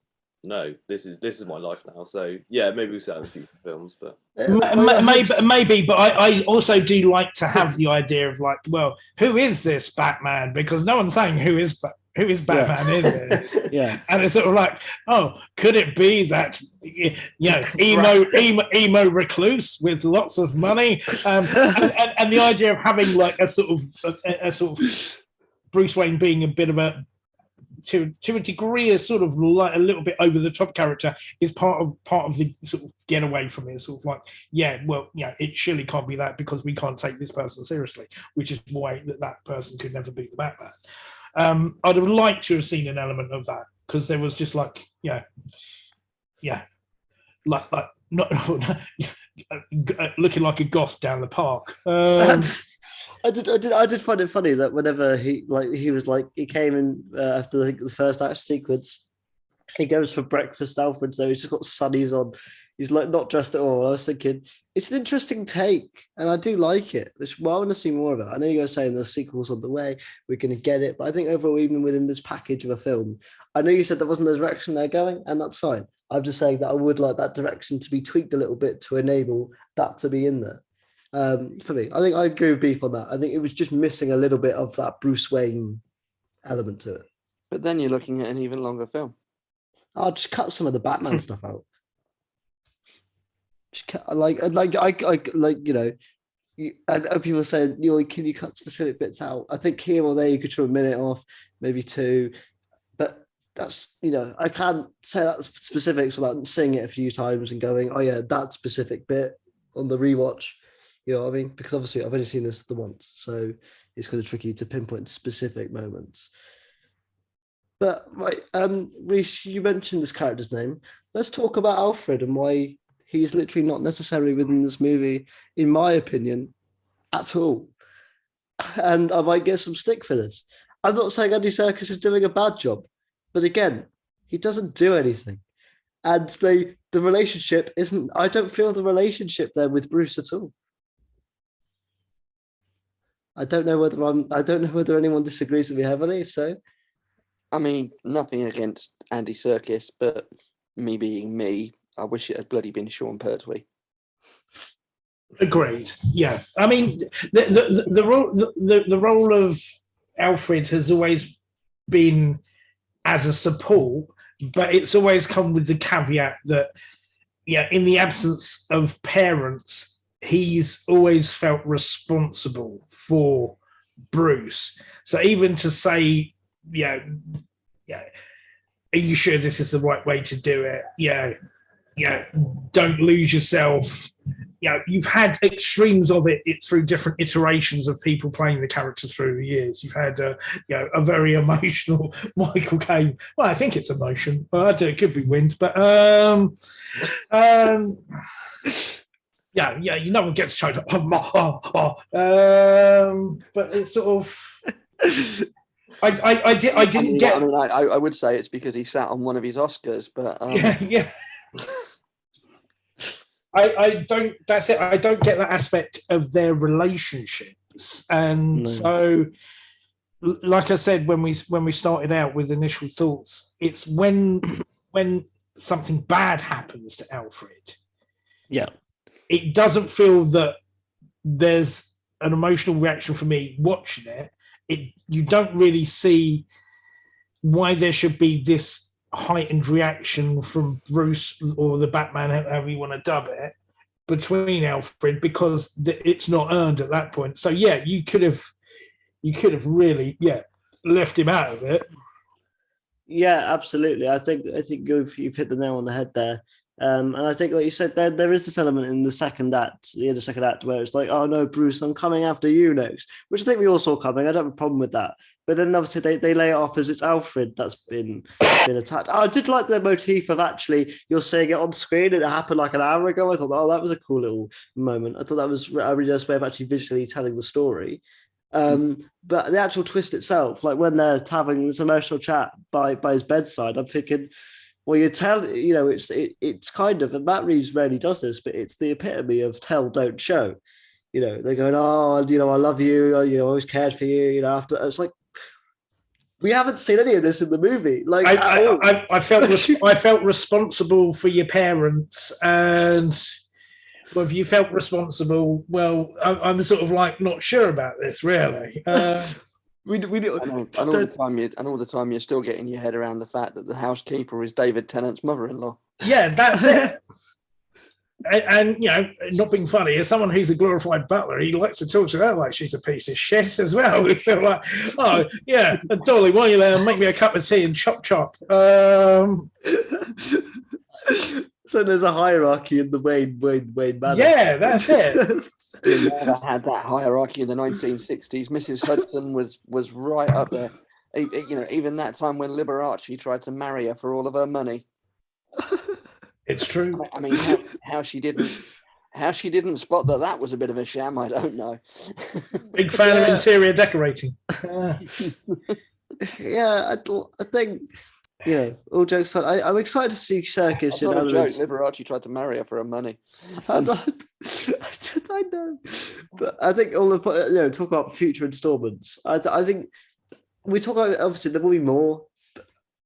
no, this is my life now. So, yeah, maybe we'll see that in future films. But Maybe, but I also do like to have the idea of like, well, who is this Batman? Because no one's saying who is Batman, is it? Yeah. And it's sort of like, oh, could it be that, you know, emo recluse with lots of money, and the idea of having like a sort of Bruce Wayne being a bit of a, to a degree, a sort of like a little bit over the top character is part of the sort of get away from it. Sort of like, yeah, well, yeah, it surely can't be that because we can't take this person seriously, which is why that person could never be the Batman. I'd have liked to have seen an element of that because there was just like, like not looking like a goth down the park. I did find it funny that whenever he came in after the first action sequence, he goes for breakfast, Alfred, so he's just got sunnies on. He's like not dressed at all. I was thinking it's an interesting take, and I do like it. I want to see more of it. I know you guys saying the sequel's on the way, we're going to get it, but I think overall, even within this package of a film, I know you said that wasn't the direction they're going, and that's fine. I'm just saying that I would like that direction to be tweaked a little bit to enable that to be in there. For me, I think I agree with Beef on that. I think it was just missing a little bit of that Bruce Wayne element to it. But then you're looking at an even longer film. I'll just cut some of the Batman stuff out. Just cut, like you know, people saying, you know, can you cut specific bits out? I think here or there you could trim a minute off, maybe 2, but that's, you know, I can't say that specifics without seeing it a few times and going, oh yeah, that specific bit on the rewatch. You know what I mean? Because obviously I've only seen this the once, so it's kind of tricky to pinpoint specific moments. But right, Reese, you mentioned this character's name. Let's talk about Alfred and why he's literally not necessarily within this movie, in my opinion, at all. And I might get some stick for this. I'm not saying Andy Serkis is doing a bad job, but again, he doesn't do anything. And the relationship isn't, I don't feel the relationship there with Bruce at all. I don't know whether anyone disagrees with me heavily, if so. I mean, nothing against Andy Serkis, but me being me, I wish it had bloody been Sean Pertwee. Agreed. Yeah, I mean, the role of Alfred has always been as a support, but it's always come with the caveat that, yeah, in the absence of parents, he's always felt responsible for Bruce. So even to say, yeah, are you sure this is the right way to do it? Yeah, don't lose yourself. You've had extremes of it through different iterations of people playing the characters through the years. You've had a very emotional Michael Caine. Well, I think it's emotion. Well, I don't know, it could be wind, but Yeah, no one gets choked up. But it's sort of. I didn't get. I mean, I would say it's because he sat on one of his Oscars, but yeah. I don't. That's it. I don't get that aspect of their relationships, and so, like I said, when we started out with initial thoughts, it's when something bad happens to Alfred. Yeah, it doesn't feel that there's an emotional reaction for me watching it. You don't really see why there should be this heightened reaction from Bruce or the Batman, however you want to dub it, between Alfred, because it's not earned at that point. So yeah, you could have really left him out of it. Yeah, absolutely. I think you've hit the nail on the head there. And I think, like you said, there is this element in the second act, the end of the second act, where it's like, oh no, Bruce, I'm coming after you next, which I think we all saw coming. I don't have a problem with that. But then obviously they lay it off as it's Alfred that's been attacked. I did like the motif of actually you're seeing it on screen and it happened like an hour ago. I thought, oh, that was a cool little moment. I thought that was a really nice way of actually visually telling the story. But the actual twist itself, like when they're having this emotional chat by his bedside, I'm thinking, well, it's kind of, and Matt Reeves rarely does this, but it's the epitome of tell, don't show. They're going, oh, I love you, I always cared for you. After it's like we haven't seen any of this in the movie. Like I felt responsible for your parents, and well, if you felt responsible, well, I'm sort of like not sure about this really. We do, and all the time you're still getting your head around the fact that the housekeeper is David Tennant's mother-in-law. Yeah, that's it. And not being funny, as someone who's a glorified butler, he likes to talk to her like she's a piece of shit as well. It's sort of like, oh yeah, Dolly, why are you there? Make me a cup of tea and chop. So there's a hierarchy in the Wayne manor. Yeah, that's it. We never had that hierarchy in the 1960s. Mrs. Hudson was right up there. Even that time when Liberace tried to marry her for all of her money. It's true. I mean, how she didn't spot that was a bit of a sham, I don't know. Big fan of interior decorating. Yeah, I think. All jokes aside, I'm excited to see Circus in other. Liberace tried to marry her for her money. I know, but I think all the talk about future installments. I think we talk about, obviously there will be more.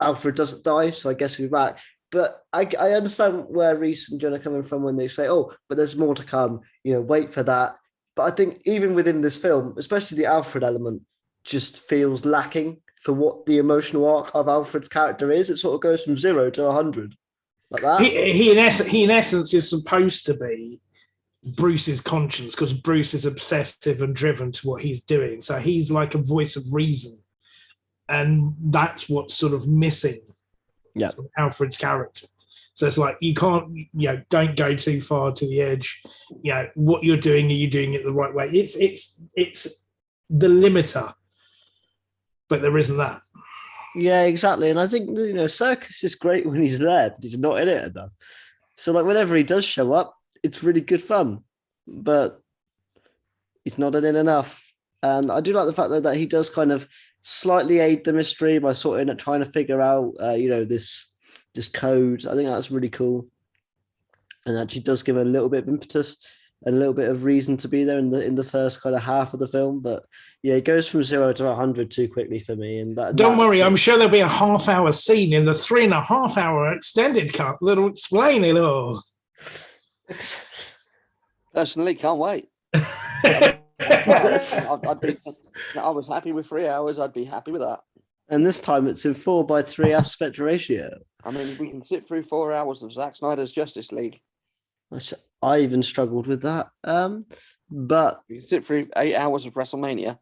Alfred doesn't die, so I guess he'll be back. But I understand where Reese and John are coming from when they say, "Oh, but there's more to come." Wait for that. But I think even within this film, especially the Alfred element, just feels lacking for what the emotional arc of Alfred's character is. It sort of goes from 0 to 100, like that. He in essence is supposed to be Bruce's conscience, because Bruce is obsessive and driven to what he's doing. So he's like a voice of reason, and that's what's sort of missing. Yeah, from Alfred's character. So it's like you can't, don't go too far to the edge. What you're doing, are you doing it the right way? It's the limiter. But there isn't that. Yeah, exactly. And I think, Circus is great when he's there, but he's not in it enough. So, like, whenever he does show up, it's really good fun. But he's not in it enough. And I do like the fact that he does kind of slightly aid the mystery by trying to figure out, this code. I think that's really cool. And actually does give a little bit of impetus and a little bit of reason to be there in the first kind of half of the film. But yeah, it goes from 0 to 100 too quickly for me. And don't worry, I'm sure there'll be a half-hour scene in the 3.5-hour extended cut that'll explain it all. Personally, can't wait. I was happy with 3 hours. I'd be happy with that. And this time it's in 4:3 aspect ratio. I mean, we can sit through 4 hours of Zack Snyder's Justice League. I even struggled with that. But you sit through 8 hours of WrestleMania.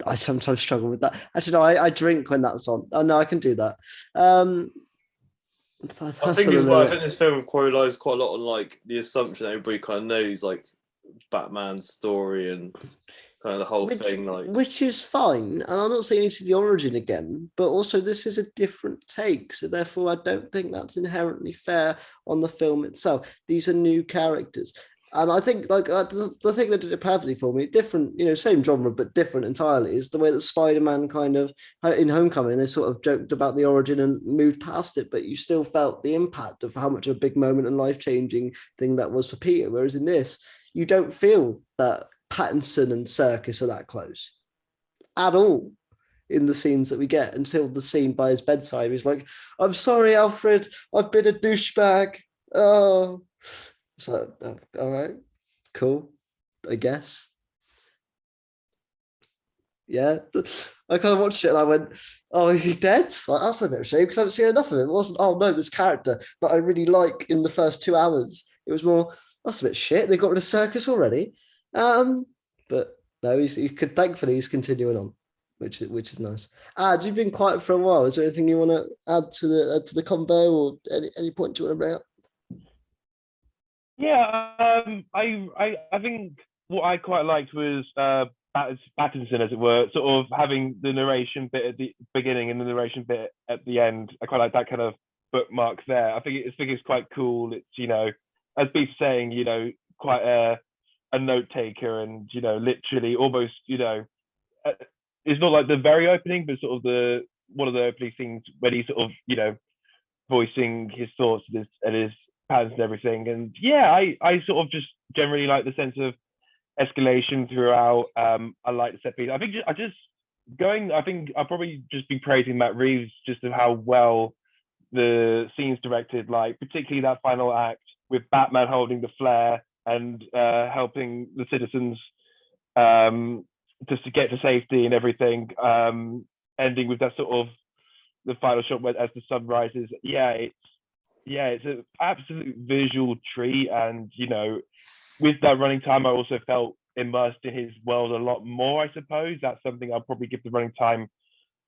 I sometimes struggle with that. Actually, no, I drink when that's on. Oh no, I can do that. I think this film relies quite a lot on like the assumption that everybody kind of knows like Batman's story and kind of the whole thing, which is fine. And I'm not saying it's the origin again, but also this is a different take. So therefore, I don't think that's inherently fair on the film itself. These are new characters. And I think the thing that did it perfectly for me, different, same genre but different entirely, is the way that Spider-Man kind of in Homecoming they sort of joked about the origin and moved past it, but you still felt the impact of how much of a big moment and life-changing thing that was for Peter. Whereas in this, you don't feel that Pattinson and Serkis are that close at all in the scenes that we get, until the scene by his bedside. He's like, "I'm sorry, Alfred, I've been a douchebag." Oh. So, all right, cool, I guess. Yeah, I kind of watched it and I went, "Oh, is he dead?" Like, that's a bit of a shame because I haven't seen enough of him. It wasn't, "Oh no, this character that I really like in the first 2 hours." It was more, "That's a bit shit. They got rid of Circus already." But no, thankfully he's continuing on, which is nice. You've been quiet for a while. Is there anything you want to add to the combo, or any point you want to bring up? Yeah, I think what I quite liked was Pattinson, as it were, sort of having the narration bit at the beginning and the narration bit at the end. I quite like that kind of bookmark there. I think it's quite cool. It's, as Beef's saying, quite a note taker, and literally almost, it's not like the very opening, but sort of one of the opening things when he sort of, voicing his thoughts and his patterns and everything. And yeah, I sort of just generally like the sense of escalation throughout. I like the set piece. I think I'll probably just be praising Matt Reeves just of how well the scenes directed, like particularly that final act with Batman holding the flare and helping the citizens just to get to safety and everything, ending with that sort of the final shot where as the sun rises. It's an absolute visual treat, and with that running time I also felt immersed in his world a lot more. I suppose that's something I'll probably give the running time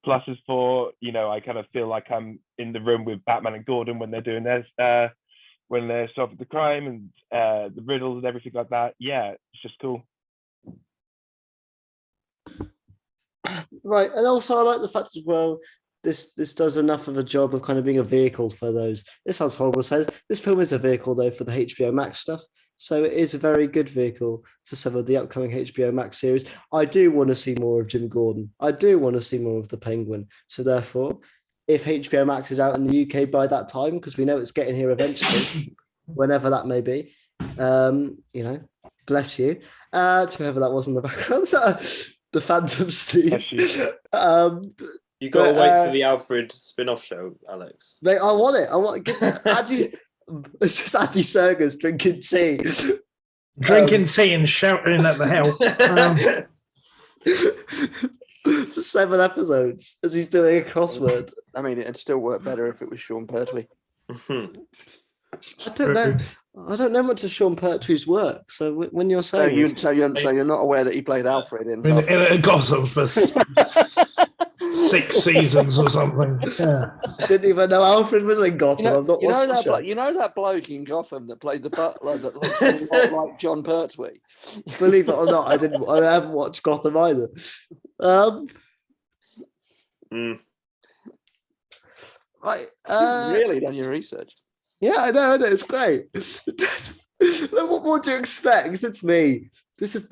pluses for. I kind of feel like I'm in the room with Batman and Gordon when they're doing their when they're solving the crime and the riddles and everything like that. Yeah, it's just cool. Right, and also I like the fact as well, this does enough of a job of kind of being a vehicle for those. This sounds horrible to say. This film is a vehicle though for the HBO Max stuff, so it is a very good vehicle for some of the upcoming HBO Max series. I do want to see more of Jim Gordon. I do want to see more of the Penguin. So therefore, if HBO Max is out in the UK by that time, because we know it's getting here eventually, whenever that may be, bless you to whoever that was in the background. The Phantom Steve. You got to wait for the Alfred spin-off show, Alex. Mate, I want it. I want to get Andy. It's just Andy Serkis drinking tea. Tea and shouting at the hell. For 7 episodes as he's doing a crossword. I mean, it'd still work better if it was Sean Pertwee. I don't know. I don't know much of Sean Pertwee's work. So when you're saying, so you're not aware that he played Alfred in Gotham for 6 seasons or something. Yeah. Didn't even know Alfred was in Gotham. You I've not watched the show. You know that bloke in Gotham that played the butler that looks a lot like John Pertwee. Believe it or not, I haven't watched Gotham either. Right. Really done your research. Yeah, I know. It's great. What more do you expect? It's me. This is.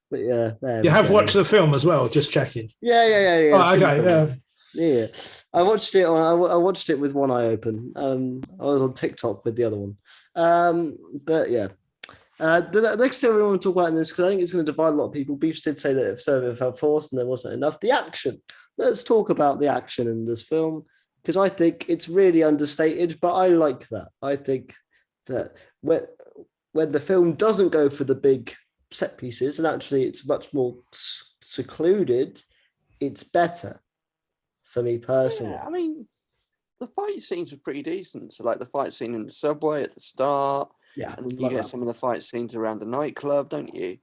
But yeah, you have watched the film as well. Just checking. Yeah. Oh, okay. Yeah. I watched it. I watched it with one eye open. I was on TikTok with the other one. But yeah. The next thing we want to talk about in this, because I think it's going to divide a lot of people. Beef did say that if some of it felt forced and there wasn't enough. The action. Let's talk about the action in this film, because I think it's really understated, but I like that. I think that when the film doesn't go for the big set pieces and actually it's much more secluded, it's better for me personally. Yeah, I mean, the fight scenes were pretty decent. So like the fight scene in the subway at the start. Yeah. And you get some of the fight scenes around the nightclub, don't you?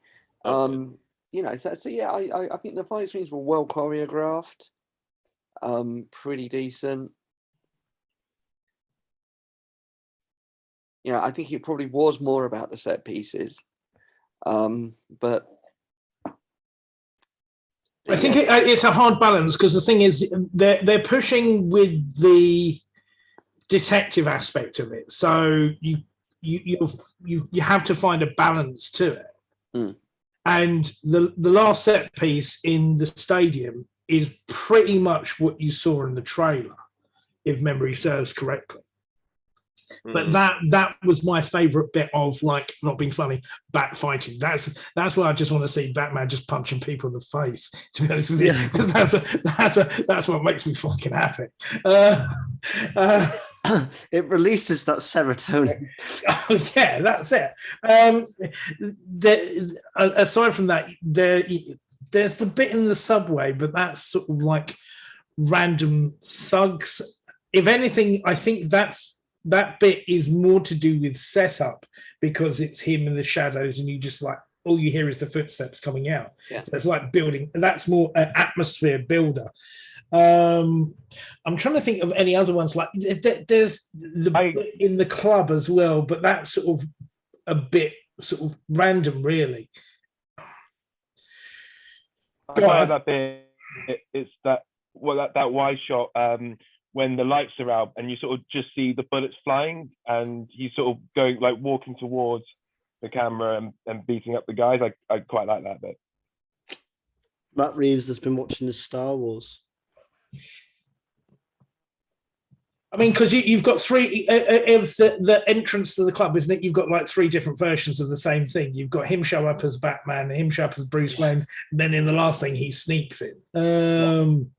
So yeah, I think the fight scenes were well choreographed, pretty decent. I think it probably was more about the set pieces, but I think it's a hard balance, because the thing is they're pushing with the detective aspect of it, so you have to find a balance to it. Mm. And the last set piece in the stadium is pretty much what you saw in the trailer, if memory serves correctly. But that was my favorite bit of, like, not being funny, bat fighting. That's why I just want to see Batman just punching people in the face, to be honest with you, because that's what makes me fucking happy. It releases that serotonin. Oh, yeah, that's it. Aside from that, there's the bit in the subway, but that's sort of like random thugs. If anything, I think that bit is more to do with setup, because it's him in the shadows and you just like, all you hear is the footsteps coming out. Yeah. So it's like building. That's more an atmosphere builder. I'm trying to think of any other ones. Like there's in the club as well, but that's sort of a bit sort of random, really. I find that bit. It's that wide shot when the lights are out and you sort of just see the bullets flying and he's sort of going, like, walking towards the camera and beating up the guys. I quite like that bit. Matt Reeves has been watching the Star Wars. I mean, because you've got three of the entrance to the club, isn't it? You've got like three different versions of the same thing. You've got him show up as Batman, him show up as Bruce Wayne, and then in the last thing he sneaks in.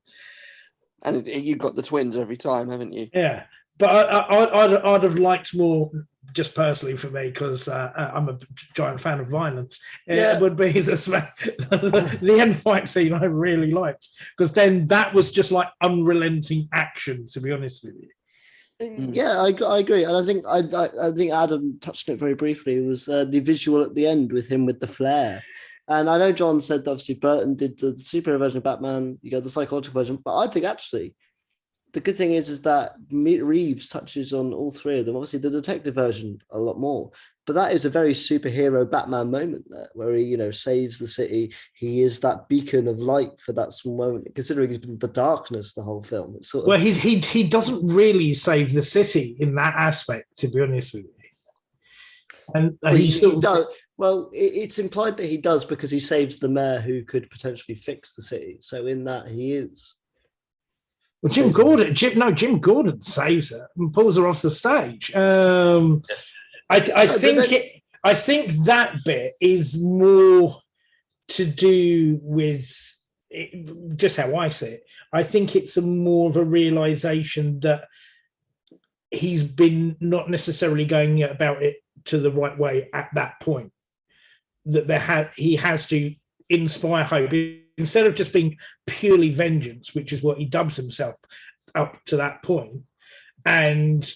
And you've got the twins every time, haven't you? Yeah, but I'd have liked more, just personally for me, because I'm a giant fan of violence. It would be the end fight scene I really liked, because then that was just like unrelenting action, to be honest with you. Yeah, I agree, and I think Adam touched on it very briefly. It was the visual at the end with him with the flare. And I know John said obviously Burton did the superhero version of Batman, you got the psychological version, but I think actually the good thing is that Reeves touches on all three of them. Obviously the detective version a lot more, but that is a very superhero Batman moment there, where he, saves the city. He is that beacon of light for that small moment, considering he's been the darkness the whole film. It's sort of... Well, he doesn't really save the city in that aspect, to be honest with you. And he does. Well, it's implied that he does, because he saves the mayor who could potentially fix the city. So in that, he is. Well, Jim Gordon saves her and pulls her off the stage. I think that bit is more to do with just how I see it. I think it's more of a realization that he's been not necessarily going about it to the right way at that point, that he has to inspire hope instead of just being purely vengeance, which is what he dubs himself up to that point, and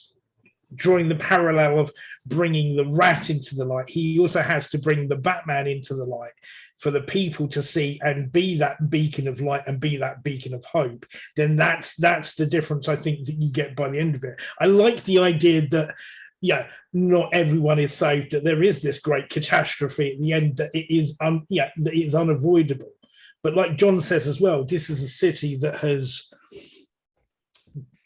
drawing the parallel of bringing the rat into the light. He also has to bring the Batman into the light for the people to see and be that beacon of light and be that beacon of hope. Then that's the difference, I think, that you get by the end of it. I like the idea that not everyone is saved, that there is this great catastrophe at the end, that it is that it is unavoidable. But like John says as well, this is a city that has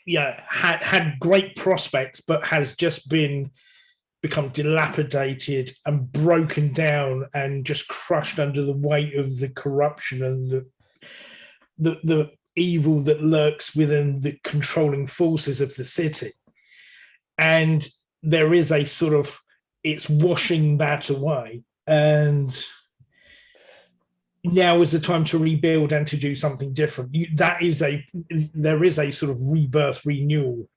had great prospects, but has just become dilapidated and broken down and just crushed under the weight of the corruption and the evil that lurks within the controlling forces of the city. And there is a sort of, it's washing that away, and now is the time to rebuild and to do something different. There is a sort of rebirth, renewal.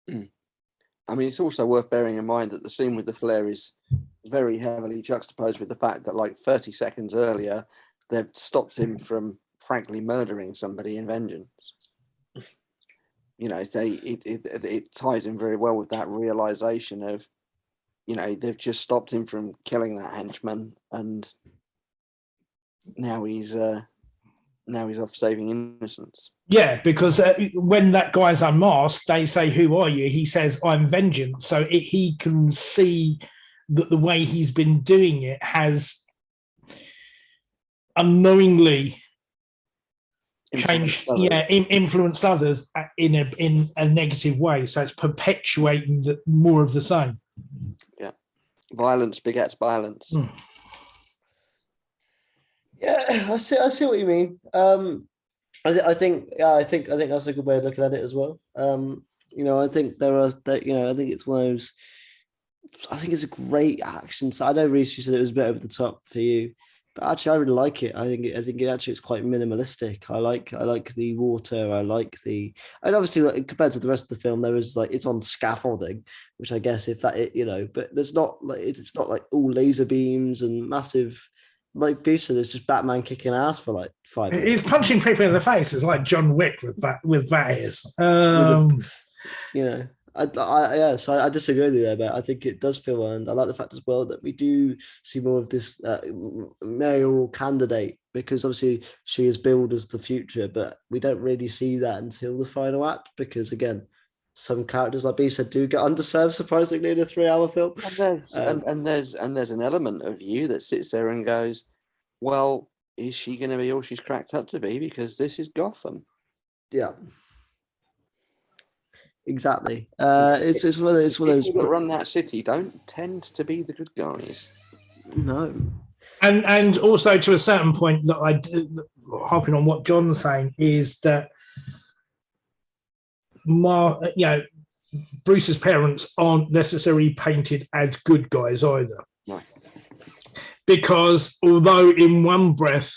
I mean, it's also worth bearing in mind that the scene with the flare is very heavily juxtaposed with the fact that, like, 30 seconds earlier, they've stopped him from frankly murdering somebody in vengeance. So it ties in very well with that realization of, they've just stopped him from killing that henchman, and now he's off saving innocents. Yeah, because when that guy's unmasked, they say, "Who are you?" He says, "I'm vengeance." So he can see that the way he's been doing it has unknowingly influenced others in a negative way. So it's perpetuating more of the same. Violence begets violence. Yeah, I see what you mean. I think that's a good way of looking at it as well. I think I think it's one of those. I think it's a great action. So I know Reese, you said it was a bit over the top for you, but actually I really like it. I think it's quite minimalistic. I like the water. And obviously compared to the rest of the film, there is it's on scaffolding, which I guess but there's not it's not like all laser beams and massive. Like Beef said, it's just Batman kicking ass for like 5 minutes. He's punching people in the face. It's like John Wick with bat ears. So I disagree with you there, but I think it does feel earned. I like the fact as well that we do see more of this mayoral candidate, because obviously she is billed as the future, but we don't really see that until the final act, because again, some characters, like B said, do get underserved surprisingly in a 3-hour film. And there's an element of you that sits there and goes, well, is she going to be all she's cracked up to be? Because this is Gotham. Yeah. Exactly. It's one of those people that run that city don't tend to be the good guys. No. And also to a certain point, that hopping on what John's saying is that Bruce's parents aren't necessarily painted as good guys either. No. Because although in one breath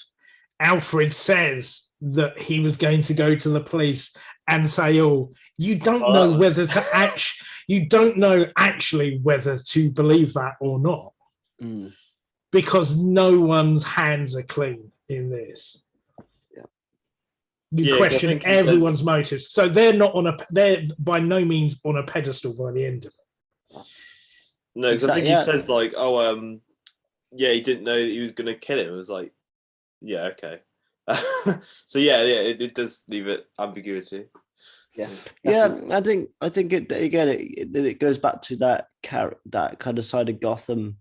Alfred says that he was going to go to the police and say, "Oh, you don't know whether to you don't know actually whether to believe that or not," because no one's hands are clean in this. You question everyone's motives, so they're by no means on a pedestal by the end of it. No, because I think he says he didn't know that he was going to kill him. It was like, yeah, okay. So it does leave it ambiguity. I think it goes back to that kind of side of Gotham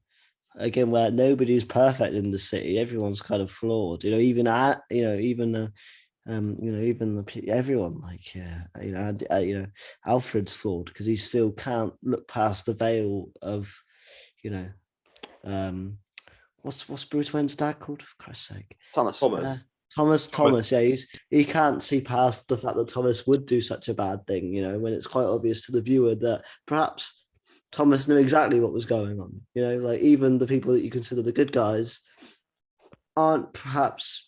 again, where nobody's perfect in the city. Everyone's kind of flawed. Everyone, Alfred's flawed because he still can't look past the veil of, what's Bruce Wayne's dad called, for Christ's sake? Thomas. Yeah, he can't see past the fact that Thomas would do such a bad thing, when it's quite obvious to the viewer that perhaps Thomas knew exactly what was going on. Even the people that you consider the good guys aren't perhaps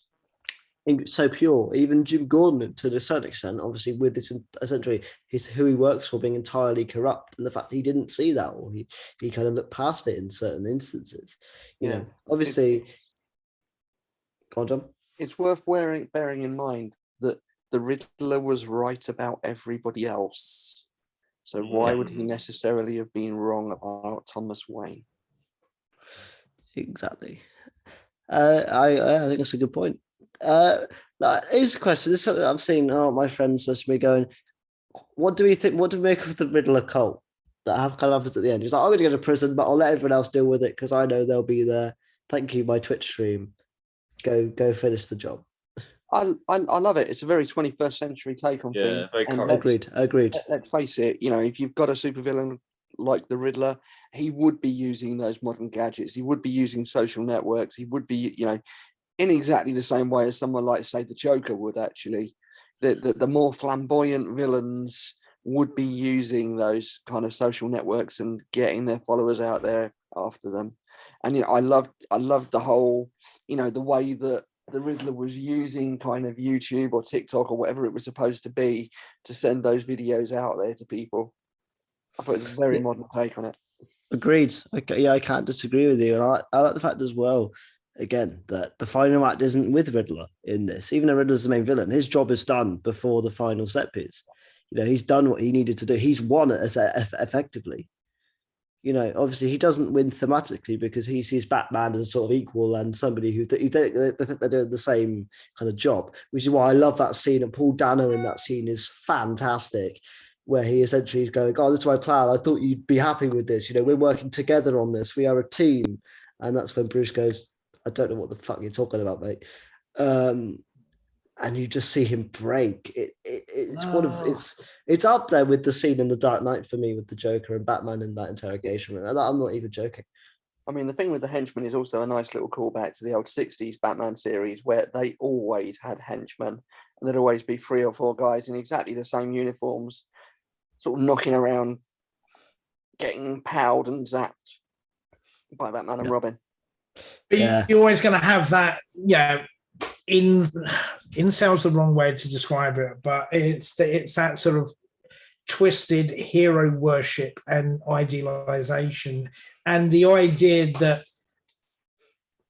so pure. Even Jim Gordon, to a certain extent, obviously, with this essentially who he works for being entirely corrupt, and the fact that he didn't see that, or he kind of looked past it in certain instances. Obviously, go on, John. It's worth bearing in mind that the Riddler was right about everybody else. So why would he necessarily have been wrong about Thomas Wayne? Exactly. I think that's a good point. Here's a question. This is something I'm seeing. My friends supposed to be going, what do we think? What do we make of the Riddler cult that kind of happens at the end? He's like, I'm going to go to prison, but I'll let everyone else deal with it because I know they'll be there. Thank you, my Twitch stream. Go finish the job. I love it. It's a very 21st century take on things. Agreed. Let's face it. If you've got a supervillain like the Riddler, he would be using those modern gadgets. He would be using social networks. He would be, in exactly the same way as someone like, say, the Joker would actually. The more flamboyant villains would be using those kind of social networks and getting their followers out there after them. And I loved the whole, the way that the Riddler was using kind of YouTube or TikTok or whatever it was supposed to be to send those videos out there to people. I thought it was a very modern take on it. Agreed. I can't disagree with you. And I like the fact as well, again, that the final act isn't with Riddler in this. Even though Riddler's the main villain, his job is done before the final set piece. He's done what he needed to do. He's won it effectively. Obviously he doesn't win thematically because he sees Batman as a sort of equal and somebody who they think they're doing the same kind of job, which is why I love that scene. And Paul Dano in that scene is fantastic, where he essentially is going, "Oh, this is my plan. I thought you'd be happy with this. We're working together on this. We are a team." And that's when Bruce goes, "I don't know what the fuck you're talking about, mate." And and you just see him break. It's one of it's up there with the scene in The Dark Knight for me with the Joker and Batman in that interrogation room. I'm not even joking. I mean, the thing with the henchmen is also a nice little callback to the old 60s Batman series where they always had henchmen, and there'd always be 3 or 4 guys in exactly the same uniforms, sort of knocking around, getting powed and zapped by Batman and Robin. But you're always going to have that, incel's the wrong way to describe it, but it's that sort of twisted hero worship and idealization, and the idea that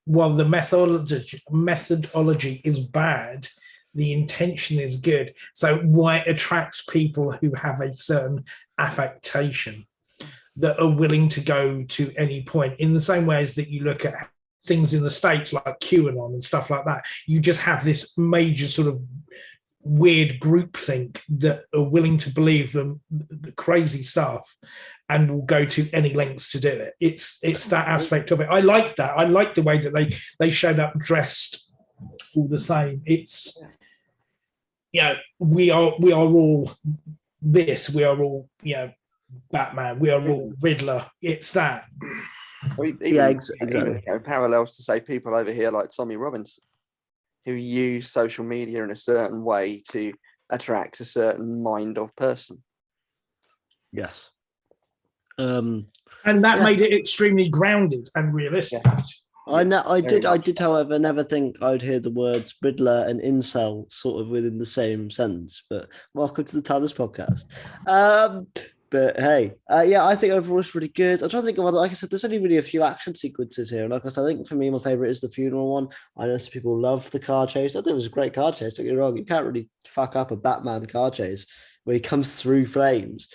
while the methodology is bad, the intention is good. So why it attracts people who have a certain affectation that are willing to go to any point, in the same way as that you look at things in the States like QAnon and stuff like that. You just have this major sort of weird groupthink that are willing to believe the crazy stuff and will go to any lengths to do it. It's that aspect of it. I like that. I like the way that they showed up dressed all the same. It's we are all this. We are all Batman. We are all Riddler. It's that. Exactly. Parallels to say people over here like Tommy Robbins, who use social media in a certain way to attract a certain mind of person. Yes. And that made it extremely grounded and realistic. Yeah. I did, however, never think I'd hear the words Riddler and incel sort of within the same sentence. But welcome to the Timeless Podcast. But hey, I think overall it's really good. I'm trying to think of other, like I said, there's only really a few action sequences here. And like I said, I think for me, my favorite is the funeral one. I know some people love the car chase. I think it was a great car chase. Don't get me wrong. You can't really fuck up a Batman car chase where he comes through flames.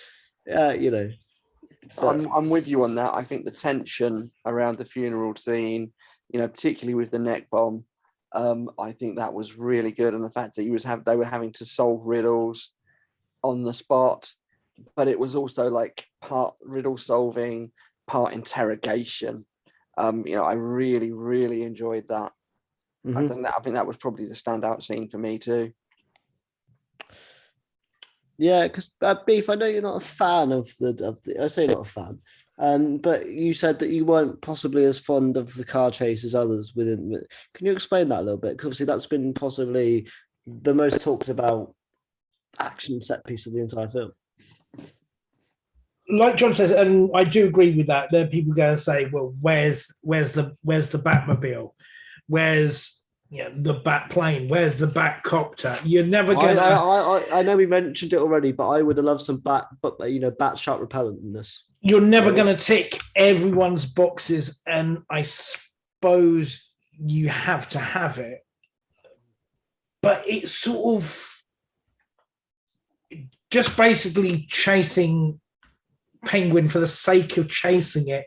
I'm with you on that. I think the tension around the funeral scene, particularly with the neck bomb, I think that was really good. And the fact that they were having to solve riddles on the spot. But it was also like part riddle solving, part interrogation. I really, really enjoyed that. Mm-hmm. I think that was probably the standout scene for me too. Yeah, because Beef, I know you're not a fan of the. I say not a fan, but you said that you weren't possibly as fond of the car chase as others within. Can you explain that a little bit? Because obviously that's been possibly the most talked about action set piece of the entire film. Like John says, and I do agree with that. There are people going to say, "Well, where's the Batmobile? Where's the Bat plane? Where's the Bat copter?" You're never going to. I know we mentioned it already, but I would have loved some bat shark repellent in this. You're never going to tick everyone's boxes, and I suppose you have to have it. But it's sort of just basically chasing Penguin for the sake of chasing it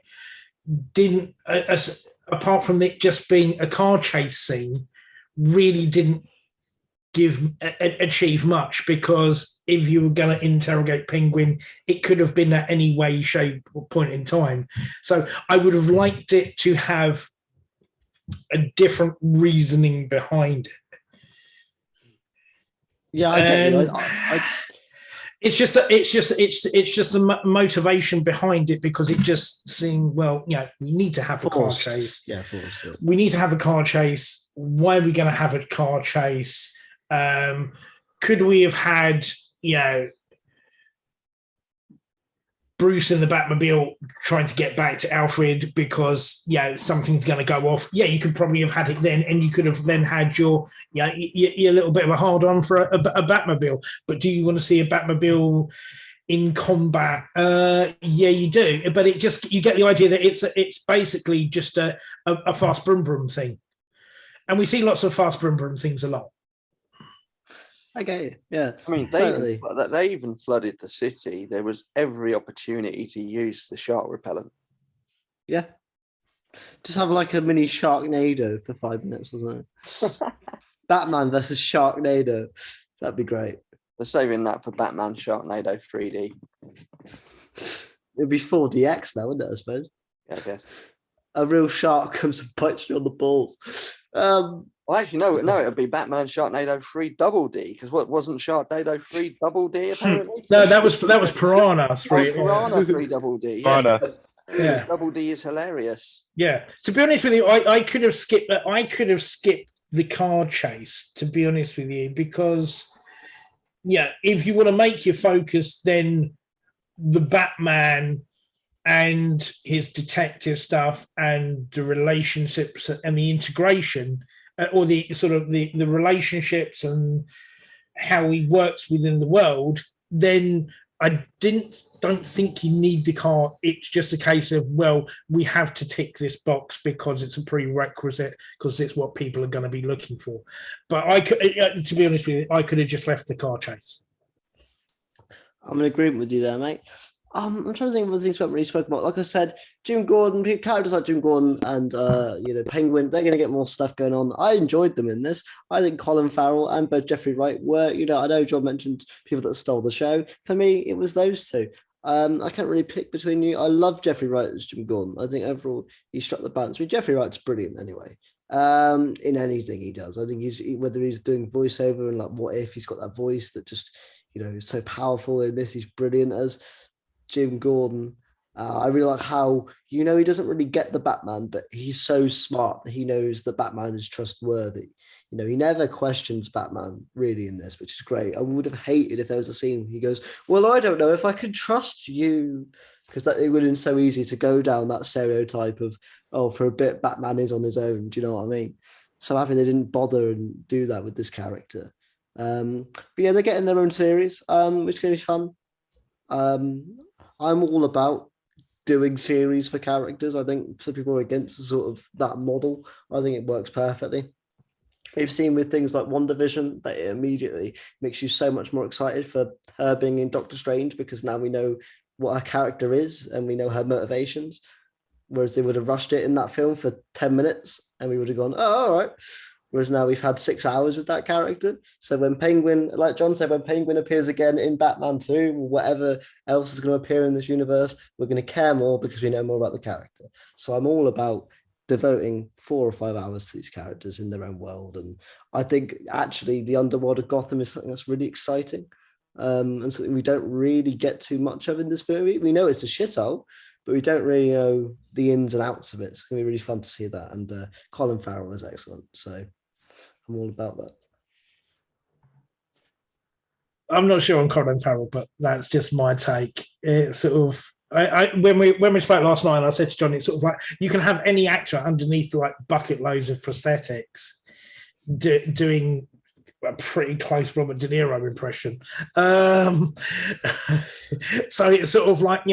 didn't, apart from it just being a car chase scene, really didn't achieve much, because if you were going to interrogate Penguin, it could have been at any way, shape, or point in time. So I would have liked it to have a different reasoning behind it. Yeah, I get you. It's just the motivation behind it, because it just seemed, we need to have a car chase. Yeah, forced. Yeah. We need to have a car chase. Why are we going to have a car chase? Could we have had, Bruce in the Batmobile trying to get back to Alfred because something's going to go off? Yeah, you could probably have had it then, and you could have then had your little bit of a hard on for a Batmobile. But do you want to see a Batmobile in combat? Yeah, you do. But you get the idea that it's basically just a fast brum brum thing, and we see lots of fast brum brum things a lot. Okay, yeah. I mean, they even flooded the city. There was every opportunity to use the shark repellent. Yeah. Just have like a mini Sharknado for 5 minutes or something. Batman versus Sharknado. That'd be great. They're saving that for Batman Sharknado 3D. It'd be 4DX now, wouldn't it, I suppose? Yeah, I guess. A real shark comes and bites you on the balls. Well, actually, no, it'd be Batman Sharknado 3 Double D, because what wasn't Sharknado 3 Double D apparently? No, that was Piranha 3. Oh, Piranha 3 Double D. Yeah. Piranha. Yeah. Double D is hilarious. Yeah. To be honest with you, I could have skipped that. I could have skipped the car chase, to be honest with you, because if you want to make your focus, then the Batman and his detective stuff and the relationships and the integration, or the sort of the relationships and how he works within the world, then I don't think you need the car. It's just a case of, well, we have to tick this box because it's a prerequisite, because it's what people are going to be looking for. But I could, to be honest with you, I could have just left the car chase. I'm in agreement with you there, mate. I'm trying to think of other things we haven't really spoken about. Like I said, Jim Gordon, characters like Jim Gordon and Penguin, they're going to get more stuff going on. I enjoyed them in this. I think Colin Farrell and both Jeffrey Wright were, I know John mentioned people that stole the show. For me, it was those two. I can't really pick between you. I love Jeffrey Wright as Jim Gordon. I think overall he struck the balance. I mean, Jeffrey Wright's brilliant anyway. In anything he does. I think whether he's doing voiceover and like What If, he's got that voice that just, is so powerful. In this, he's brilliant as Jim Gordon. I really like how, he doesn't really get the Batman, but he's so smart that he knows that Batman is trustworthy. He never questions Batman really in this, which is great. I would have hated if there was a scene where he goes, well, I don't know if I could trust you, because it would have been so easy to go down that stereotype of, for a bit, Batman is on his own. Do you know what I mean? So happy they didn't bother and do that with this character. But yeah, they're getting their own series, which is going to be fun. I'm all about doing series for characters. I think some people are against sort of that model. I think it works perfectly. We've seen with things like WandaVision that it immediately makes you so much more excited for her being in Doctor Strange, because now we know what her character is and we know her motivations. Whereas they would have rushed it in that film for 10 minutes and we would have gone, oh, all right. Whereas now we've had 6 hours with that character. So when Penguin, like John said, when Penguin appears again in Batman 2, or whatever else is going to appear in this universe, we're going to care more because we know more about the character. So I'm all about devoting 4 or 5 hours to these characters in their own world. And I think actually the underworld of Gotham is something that's really exciting, and something we don't really get too much of in this movie. We know it's a shithole, but we don't really know the ins and outs of it. It's going to be really fun to see that. And Colin Farrell is excellent. So I'm all about that. I'm not sure on Colin Farrell, but that's just my take. It's sort of, when we spoke last night, I said to John, it's sort of like you can have any actor underneath like bucket loads of prosthetics doing a pretty close Robert De Niro impression. So it's sort of like,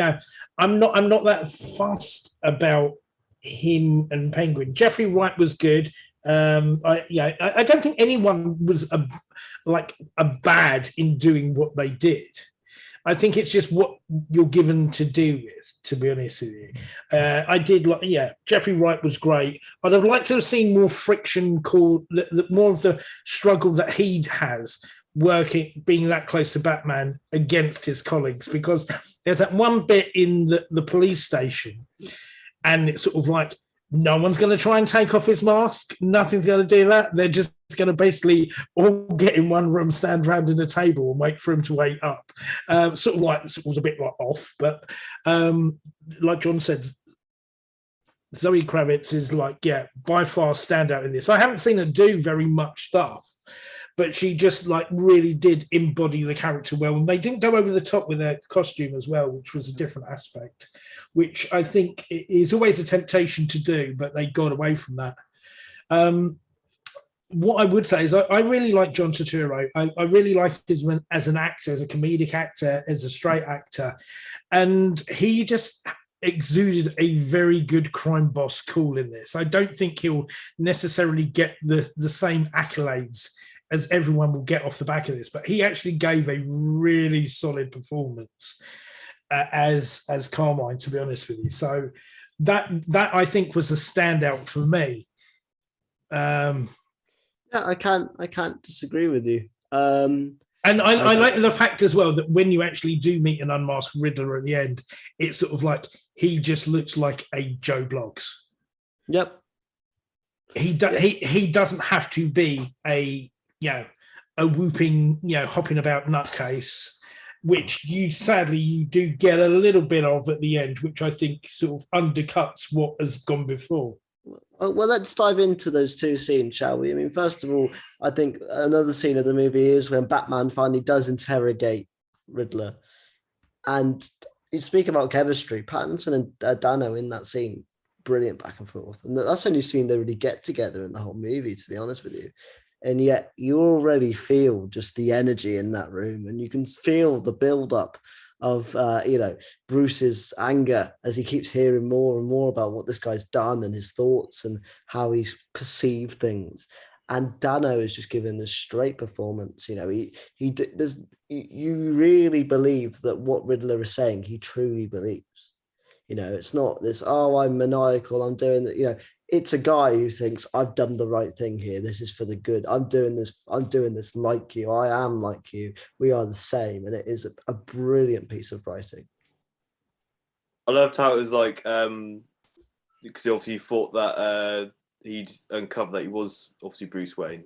I'm not that fussed about him and Penguin. Jeffrey Wright was good. I don't think anyone was a bad in doing what they did. I think it's just what you're given to do with, to be honest with you. I did Jeffrey Wright was great. I'd have liked to have seen more friction, more of the struggle that he has being that close to Batman against his colleagues, because there's that one bit in the police station and it's sort of like, no one's going to try and take off his mask. Nothing's going to do that. They're just going to basically all get in one room, stand around in a table and wait for him to wake up. Sort of like, it was a bit like off, but like John said, Zoe Kravitz is by far standout in this. I haven't seen her do very much stuff, but she just really did embody the character well. And they didn't go over the top with their costume as well, which was a different aspect, which I think is always a temptation to do, but they got away from that. What I would say is I really like John Turturro. I really like him as an actor, as a comedic actor, as a straight actor. And he just exuded a very good crime boss cool in this. I don't think he'll necessarily get the same accolades as everyone will get off the back of this, but he actually gave a really solid performance as Carmine, to be honest with you. So that I think was a standout for me. Yeah, I can't disagree with you. And I like the fact as well that when you actually do meet an unmasked Riddler at the end, it's sort of like he just looks like a Joe Bloggs. Yep. he doesn't have to be a whooping, hopping about nutcase, which you do get a little bit of at the end, which I think sort of undercuts what has gone before. Well, let's dive into those two scenes, shall we? I mean, first of all, I think another scene of the movie is when Batman finally does interrogate Riddler. And you speak about chemistry, Pattinson and Dano in that scene, brilliant back and forth. And that's the only scene they really get together in the whole movie, to be honest with you. And yet you already feel just the energy in that room, and you can feel the build-up of Bruce's anger as he keeps hearing more and more about what this guy's done and his thoughts and how he's perceived things. And Dano is just giving this straight performance. You really believe that what Riddler is saying, he truly believes. It's not this, I'm maniacal, I'm doing that. It's a guy who thinks, I've done the right thing here. This is for the good. I'm doing this like you. I am like you. We are the same. And it is a brilliant piece of writing. I loved how it was like, because obviously you thought that he'd uncovered that he was obviously Bruce Wayne.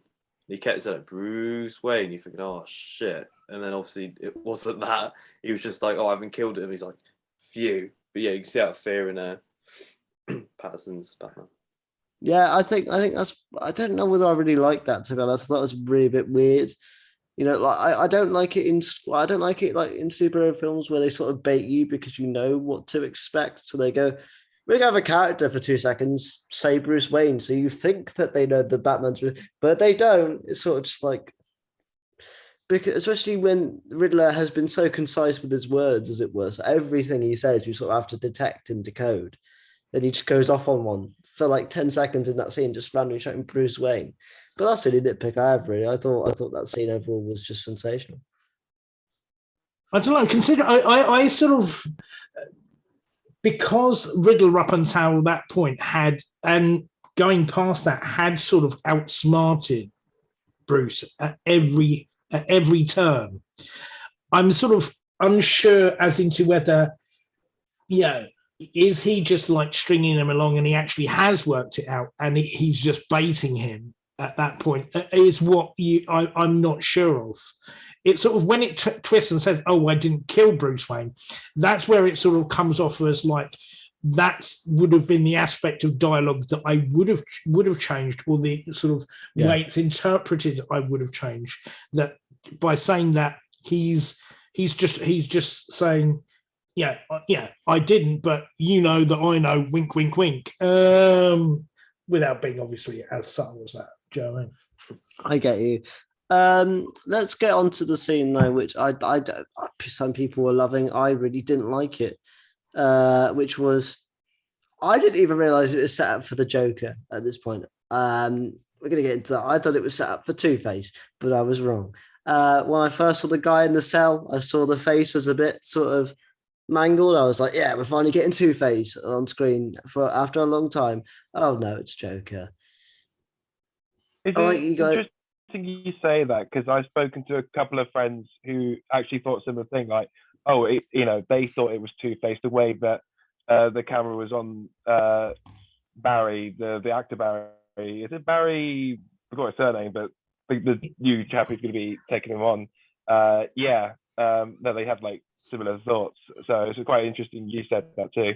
He kept saying, Bruce Wayne. You're thinking, oh, shit. And then obviously it wasn't that. He was just like, I haven't killed him. He's like, phew. But yeah, you can see that fear in Patterson's Batman. Yeah, I think that's. I don't know whether I really like that, to be honest. I thought it was really a bit weird. I don't like it in. I don't like it like in superhero films where they sort of bait you because you know what to expect. So they go, we're gonna have a character for 2 seconds, say Bruce Wayne. So you think that they know the Batman's, but they don't. It's sort of just like, because especially when Riddler has been so concise with his words, as it were. So everything he says, you sort of have to detect and decode. Then he just goes off on one for like 10 seconds in that scene, just randomly shouting Bruce Wayne. But that's the only nitpick I have, really. I thought that scene overall was just sensational. I don't know. Consider I sort of, because Riddler up until that point had, and going past that, had sort of outsmarted Bruce at every turn. I'm sort of unsure as into whether, is he just like stringing him along and he actually has worked it out and he's just baiting him at that point, is what I'm not sure of. It's sort of when it twists and says, I didn't kill Bruce Wayne, that's where it sort of comes off as like, that would have been the aspect of dialogue that I would have changed, or the sort of way it's interpreted I would have changed. That by saying that he's just saying, I didn't, but that I know, wink, wink, wink, without being obviously as subtle as that. Do you know what I mean? I get you. Let's get on to the scene though, which I some people were loving. I really didn't like it, which was, I didn't even realize it was set up for the Joker at this point. We're going to get into that. I thought it was set up for Two-Face, but I was wrong. When I first saw the guy in the cell, I saw the face was a bit sort of mangled. I was like, yeah, we're finally getting Two-Face on screen after a long time. Oh no, it's Joker. It's interesting you say that, because I've spoken to a couple of friends who actually thought similar thing. Like, they thought it was Two-Face the way that the camera was on Barry, the actor Barry. Is it Barry? I forgot his surname, but the new chap who's going to be taking him on. No, they had like similar thoughts. So it's quite interesting you said that too.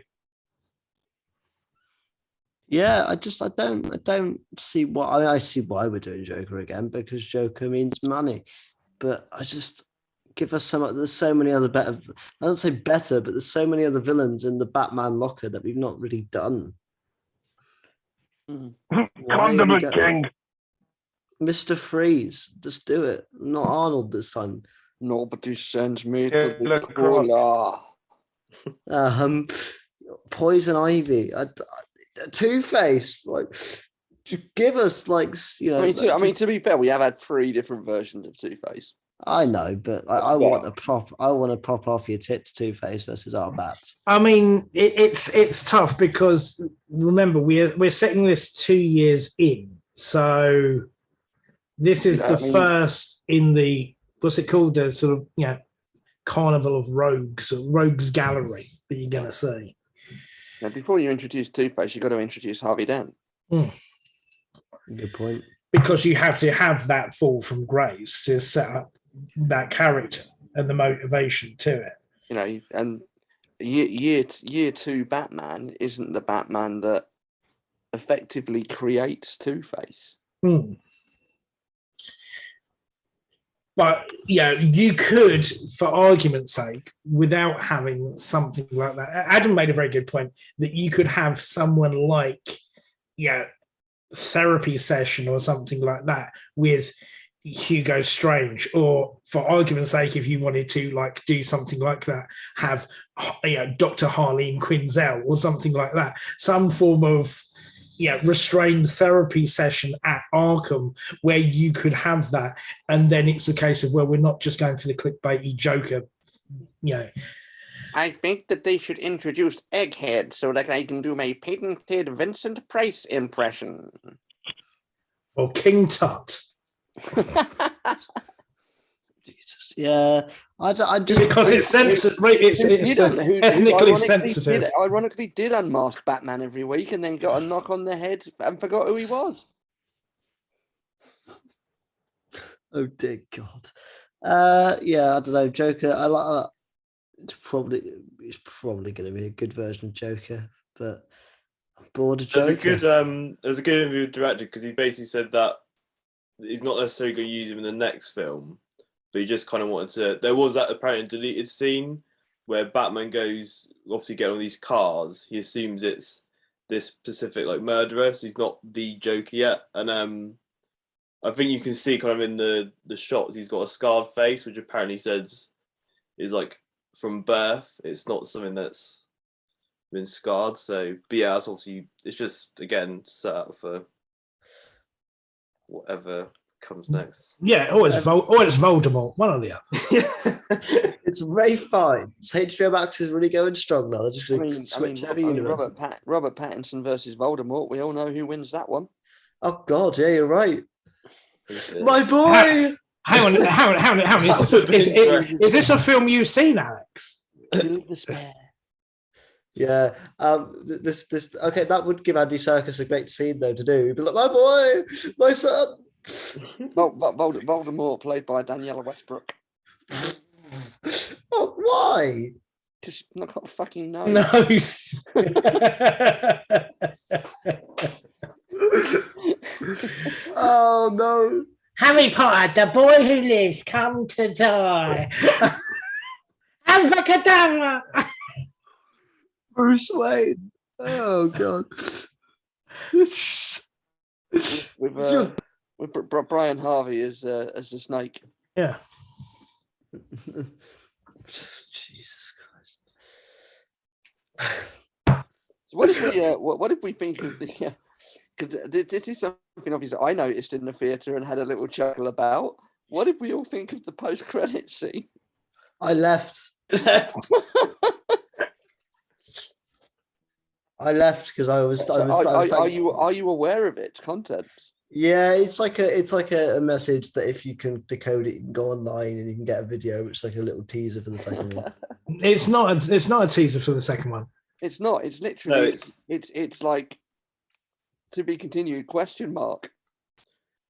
Yeah, I don't see why. I see why we're doing Joker again, because Joker means money. But I just give us there's so many other better, I don't say better, but there's so many other villains in the Batman locker that we've not really done. Condiment King. Mr. Freeze, just do it. Not Arnold this time. Nobody sends me to the cola. Poison Ivy. Two-Face, like, give us like, I mean, to be fair, we have had 3 different versions of Two-Face. I know, but I want a proper off your tits Two-Face versus our bats. I mean, it's tough because remember we're setting this 2 years in, so this is first in the, what's it called, the sort of carnival of rogues, or rogues gallery that you're gonna see. Now, before you introduce Two-Face, you've got to introduce Harvey Dent. Good point. Because you have to have that fall from grace to set up that character and the motivation to it. You know, and year two Batman isn't the Batman that effectively creates Two-Face. But yeah, you could, for argument's sake, without having something like that. Adam made a very good point that you could have someone like, therapy session or something like that with Hugo Strange, or for argument's sake, if you wanted to like do something like that, have Dr. Harleen Quinzel or something like that, some form of restrained therapy session at Arkham where you could have that, and then it's a case of, well, we're not just going for the clickbaity Joker. I think that they should introduce Egghead so that I can do my patented Vincent Price impression. Or King Tut. Jesus. Yeah. I just because it's censored, right? It's ethnically sensitive. Ironically, did unmask Batman every week and then got a knock on the head and forgot who he was. Oh dear God. Yeah, I don't know. Joker. I like. It's probably going to be a good version of Joker, but I'm bored of Joker. There's a good interview with the director because he basically said that he's not necessarily going to use him in the next film, but he just kind of wanted to. There was that apparently deleted scene where Batman goes obviously get on these cars. He assumes it's this specific like murderer, so he's not the Joker yet. And I think you can see kind of in the shots he's got a scarred face, which apparently says is like from birth. It's not something that's been scarred. So, but yeah, it's obviously it's just again set up for whatever comes next. Yeah, or it's Voldemort, one or the other. It's very fine. So HBO Max is really going strong now. They're just going to switch every universe. Robert Pattinson versus Voldemort. We all know who wins that one. Oh God, yeah, you're right. My boy. Hang on. Is this a film you've seen, Alex? Yeah. This. Okay, that would give Andy Serkis a great scene though to do. He'd be like, my boy, my son. Voldemort, played by Daniela Westbrook. Oh, why? Because she's not got a fucking nose. No. Oh no. Harry Potter, the boy who lives, come to die. Abracadabra. Bruce Wayne. Oh God. With Brian Harvey as the snake. Yeah. Jesus Christ. What if we think of the? Because this is something obviously I noticed in the theatre and had a little chuckle about. What did we all think of the post-credit scene? I left. I left because I was. Are you aware of its content? Yeah, it's like a message that if you can decode it, you can go online and you can get a video, which is like a little teaser for the second one. It's not a teaser for the second one. It's not. It's literally. No, it's like to be continued ?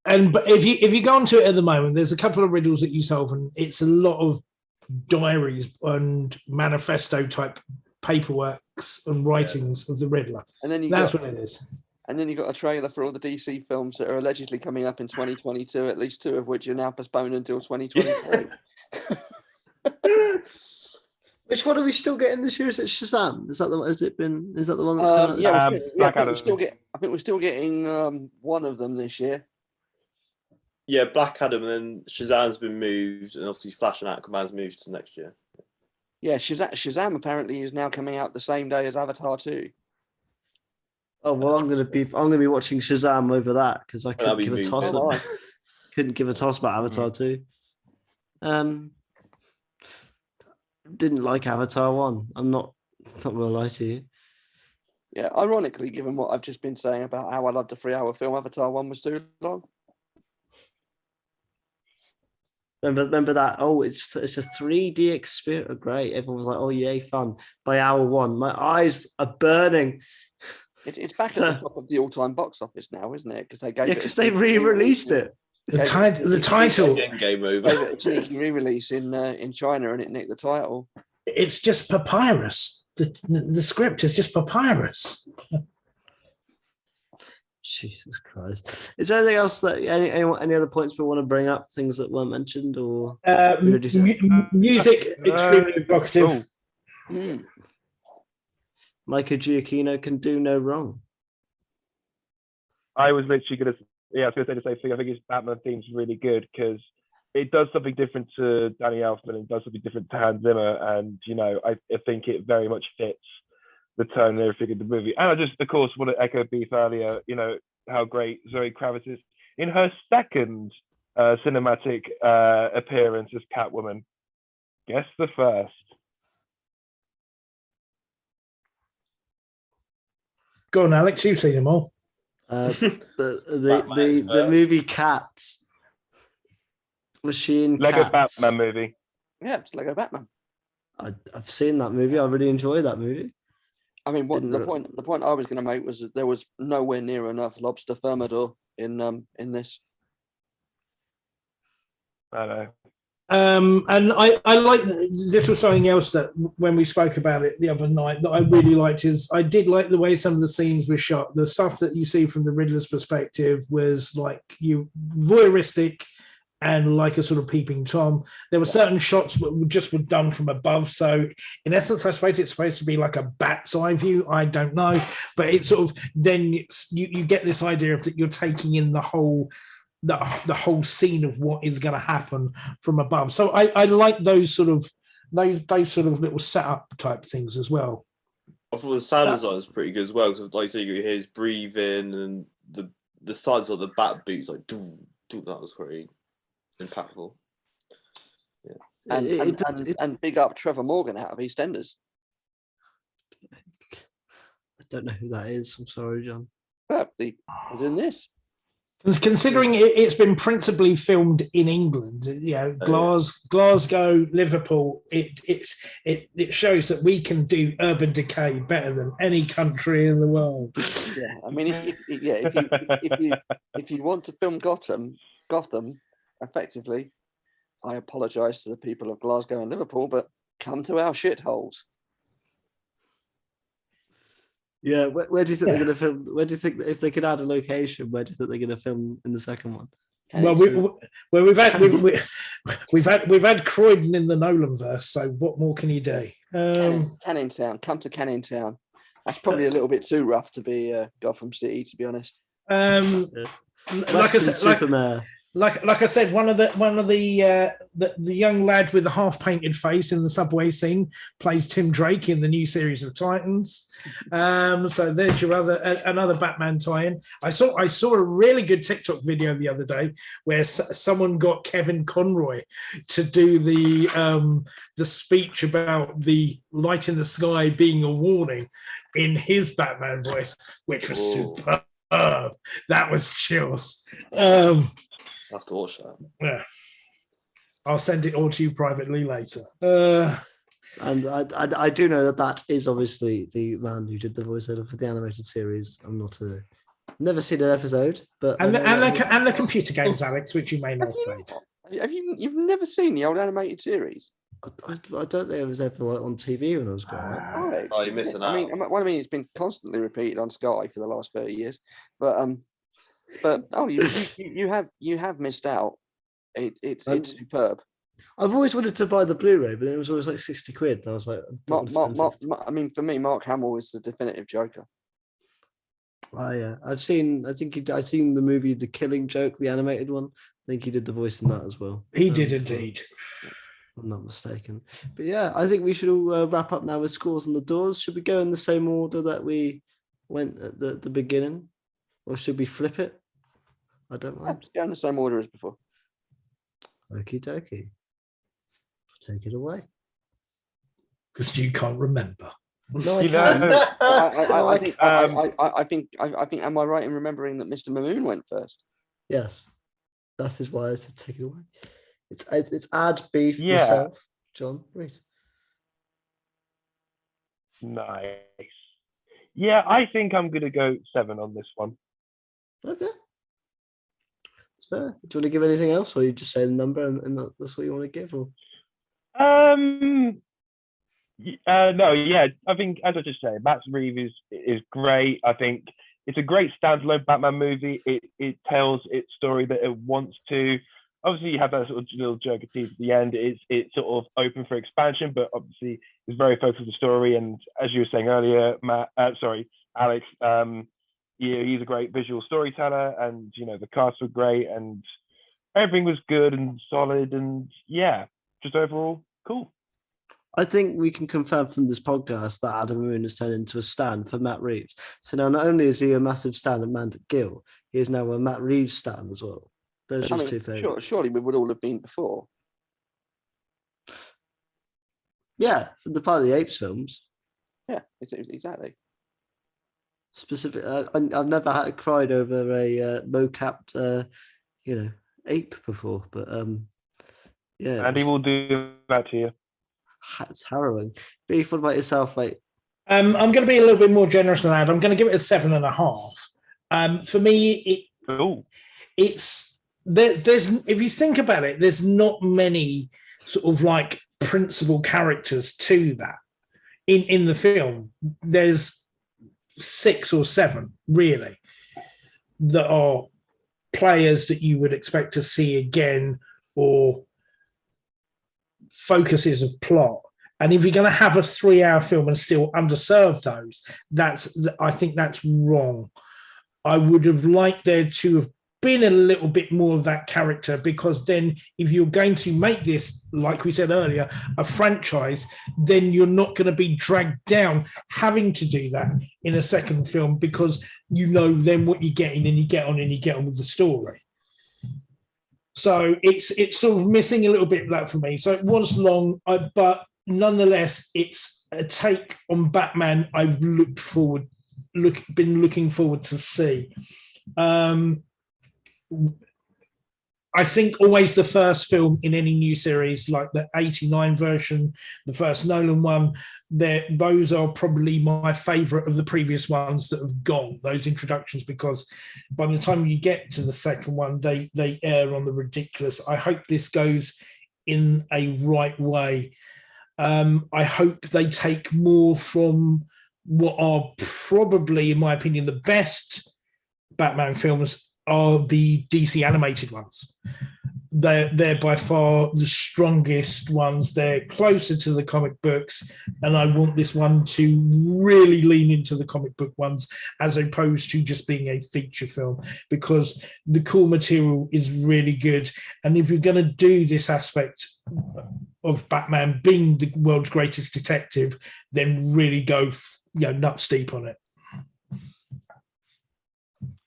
And but if you go onto it at the moment, there's a couple of riddles that you solve, and it's a lot of diaries and manifesto type paperworks and writings of the Riddler. And then that's what it is. And then you got a trailer for all the DC films that are allegedly coming up in 2022, at least 2 of which are now postponed until 2023. Which one are we still getting this year? Is it Shazam? Is that the one that's coming out? Yeah, I think we're still getting one of them this year. Yeah, Black Adam, and then Shazam's been moved, and obviously Flash and Aquaman's moved to next year. Yeah, Shazam apparently is now coming out the same day as Avatar 2. Oh well, I'm gonna be watching Shazam over that because I couldn't give a toss. Couldn't give a toss about Avatar 2. Didn't like Avatar 1. I'm not gonna lie to you. Yeah, ironically, given what I've just been saying about how I loved the 3-hour film, Avatar 1 was too long. Remember that? Oh, it's a 3D experience. Great. Everyone was like, "Oh, yay, fun!" By hour 1, my eyes are burning. It's back at the top of the all-time box office now, isn't it? Because they gave because they re-released it. The title. Game over. Gave it a sneaky re-release in China, and it nicked the title. It's just papyrus. The script is just papyrus. Jesus Christ! Is there anything else that any other points we want to bring up? Things that weren't mentioned, or Music extremely evocative. Michael Giacchino can do no wrong. I was literally going to say the same thing. I think his Batman theme's really good because it does something different to Danny Elfman and does something different to Hans Zimmer, and I think it very much fits the tone and everything of the movie. And I just, of course, want to echo Beef earlier. How great Zoe Kravitz is in her second cinematic appearance as Catwoman. Guess the first. Go on, Alex. You've seen them all. The movie Cats. Was she in Lego Cats? Batman movie? Yeah, it's Lego Batman. I've seen that movie. I really enjoy that movie. I mean, the point I was going to make was that there was nowhere near enough lobster thermidor in this. I know. And I like this was something else that when we spoke about it the other night that I really liked is I did like the way some of the scenes were shot. The stuff that you see from the Riddler's perspective was like voyeuristic and like a sort of peeping Tom. There were certain shots that were done from above. So in essence, I suppose it's supposed to be like a bat's eye view. I don't know, but it's sort of then you get this idea of that you're taking in the whole scene of what is going to happen from above. So I like those sort of little setup type things as well. I thought the sound design was pretty good as well because, like you say, you hear his breathing and the sides of the bat boots like doo, doo, that was pretty impactful. Yeah. And big up Trevor Morgan out of EastEnders. I don't know who that is. I'm sorry, John. He was in this. Considering it's been principally filmed in England, Glasgow, Liverpool, it shows that we can do urban decay better than any country in the world. Yeah, I mean, if you want to film Gotham effectively, I apologise to the people of Glasgow and Liverpool, but come to our shitholes. Yeah, where do you think they're going to film? Where do you think if they could add a location? Where do you think they're going to film in the second one? We've had Croydon in the Nolan verse. So what more can you do? Canning Town. Come to Canning Town. That's probably a little bit too rough to be Gotham City, to be honest. Like I said, one of the young lad with the half painted face in the subway scene plays Tim Drake in the new series of Titans. So there's your another Batman tie-in. I saw a really good TikTok video the other day where someone got Kevin Conroy to do the speech about the light in the sky being a warning in his Batman voice, which was superb. That was chills. I have to watch that. Yeah, I'll send it all to you privately later. And I do know that is obviously the man who did the voiceover for the animated series. I'm not never seen an episode, but and the computer games, Alex, which you may not have played. You've never seen the old animated series? I don't think it was ever on TV when I was growing up. Oh, you're missing out. I mean, it's been constantly repeated on Sky for the last 30 years, but you have missed out. It's superb. I've always wanted to buy the Blu-ray, but it was always like 60 quid. And I was like, I mean, for me, Mark Hamill is the definitive Joker. Oh yeah, I've seen the movie The Killing Joke, the animated one. I think he did the voice in that as well. He did indeed. I'm not mistaken. But yeah, I think we should all wrap up now with scores on the doors. Should we go in the same order that we went at the beginning? Or should we flip it? I don't mind. Go in the same order as before. Okie dokie. Take it away. Because you can't remember. No, I can't. I think. Am I right in remembering that Mr. Mamoon went first? Yes, that is why I said take it away. It's add beef yourself, John. Read. Nice. Yeah, I think I'm gonna go 7 on this one. Okay. It's fair. Do you want to give anything else, or you just say the number and that's what you want to give? Or No, yeah, I think as I just said, Matt Reeves is great. I think it's a great standalone Batman movie. It tells its story that it wants to. Obviously, you have that sort of little jerk of teeth at the end. It's sort of open for expansion, but obviously it's very focused on the story. And as you were saying earlier, Alex, he's a great visual storyteller, and the cast were great, and everything was good and solid, and yeah, just overall cool. I think we can confirm from this podcast that Adam Moon has turned into a stan for Matt Reeves. So now not only is he a massive stan of Mandip Gill, he is now a Matt Reeves stan as well. Those are his two favourites. Surely we would all have been before. Yeah, for the Planet of the Apes films. Yeah, exactly. Specific. I've never cried over a mocapped, ape before, but yeah. And he will do that to you. It's harrowing. Beef, what about yourself, mate? I'm going to be a little bit more generous than that. I'm going to give it a 7.5. For me, it's there's if you think about it, there's not many sort of like principal characters to that in the film. There's 6 or 7 really that are players that you would expect to see again, or focuses of plot. And if you're going to have a 3-hour film and still underserve those, I think that's wrong. I would have liked there to have been a little bit more of that character, because then if you're going to make this, like we said earlier, a franchise, then you're not going to be dragged down having to do that in a second film, because then what you're getting, and you get on with the story. So it's sort of missing a little bit of that for me. So it was long, but nonetheless, it's a take on Batman I've been looking forward to see. I think always the first film in any new series, like the 89 version, the first Nolan one, those are probably my favorite of the previous ones that have gone, those introductions, because by the time you get to the second one, they err on the ridiculous. I hope this goes in a right way. I hope they take more from what are probably, in my opinion, the best Batman films are the DC animated ones. They're by far the strongest ones. They're closer to the comic books, and I want this one to really lean into the comic book ones as opposed to just being a feature film, because the core material is really good. And if you're going to do this aspect of Batman being the world's greatest detective, then really go nuts deep on it.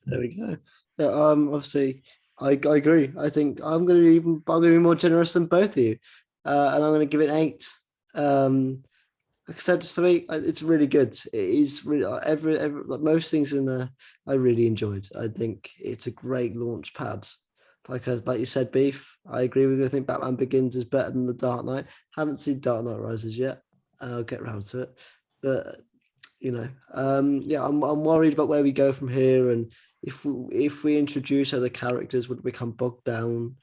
There we go. Yeah, obviously, I agree. I think I'm going to be more generous than both of you, and I'm going to give it 8. Like I said, for me, it's really good. It is really like most things in there. I really enjoyed. I think it's a great launch pad. Like you said, Beef. I agree with you. I think Batman Begins is better than The Dark Knight. Haven't seen Dark Knight Rises yet. I'll get around to it, but I'm worried about where we go from here, and if we introduce other characters, would it become bogged down?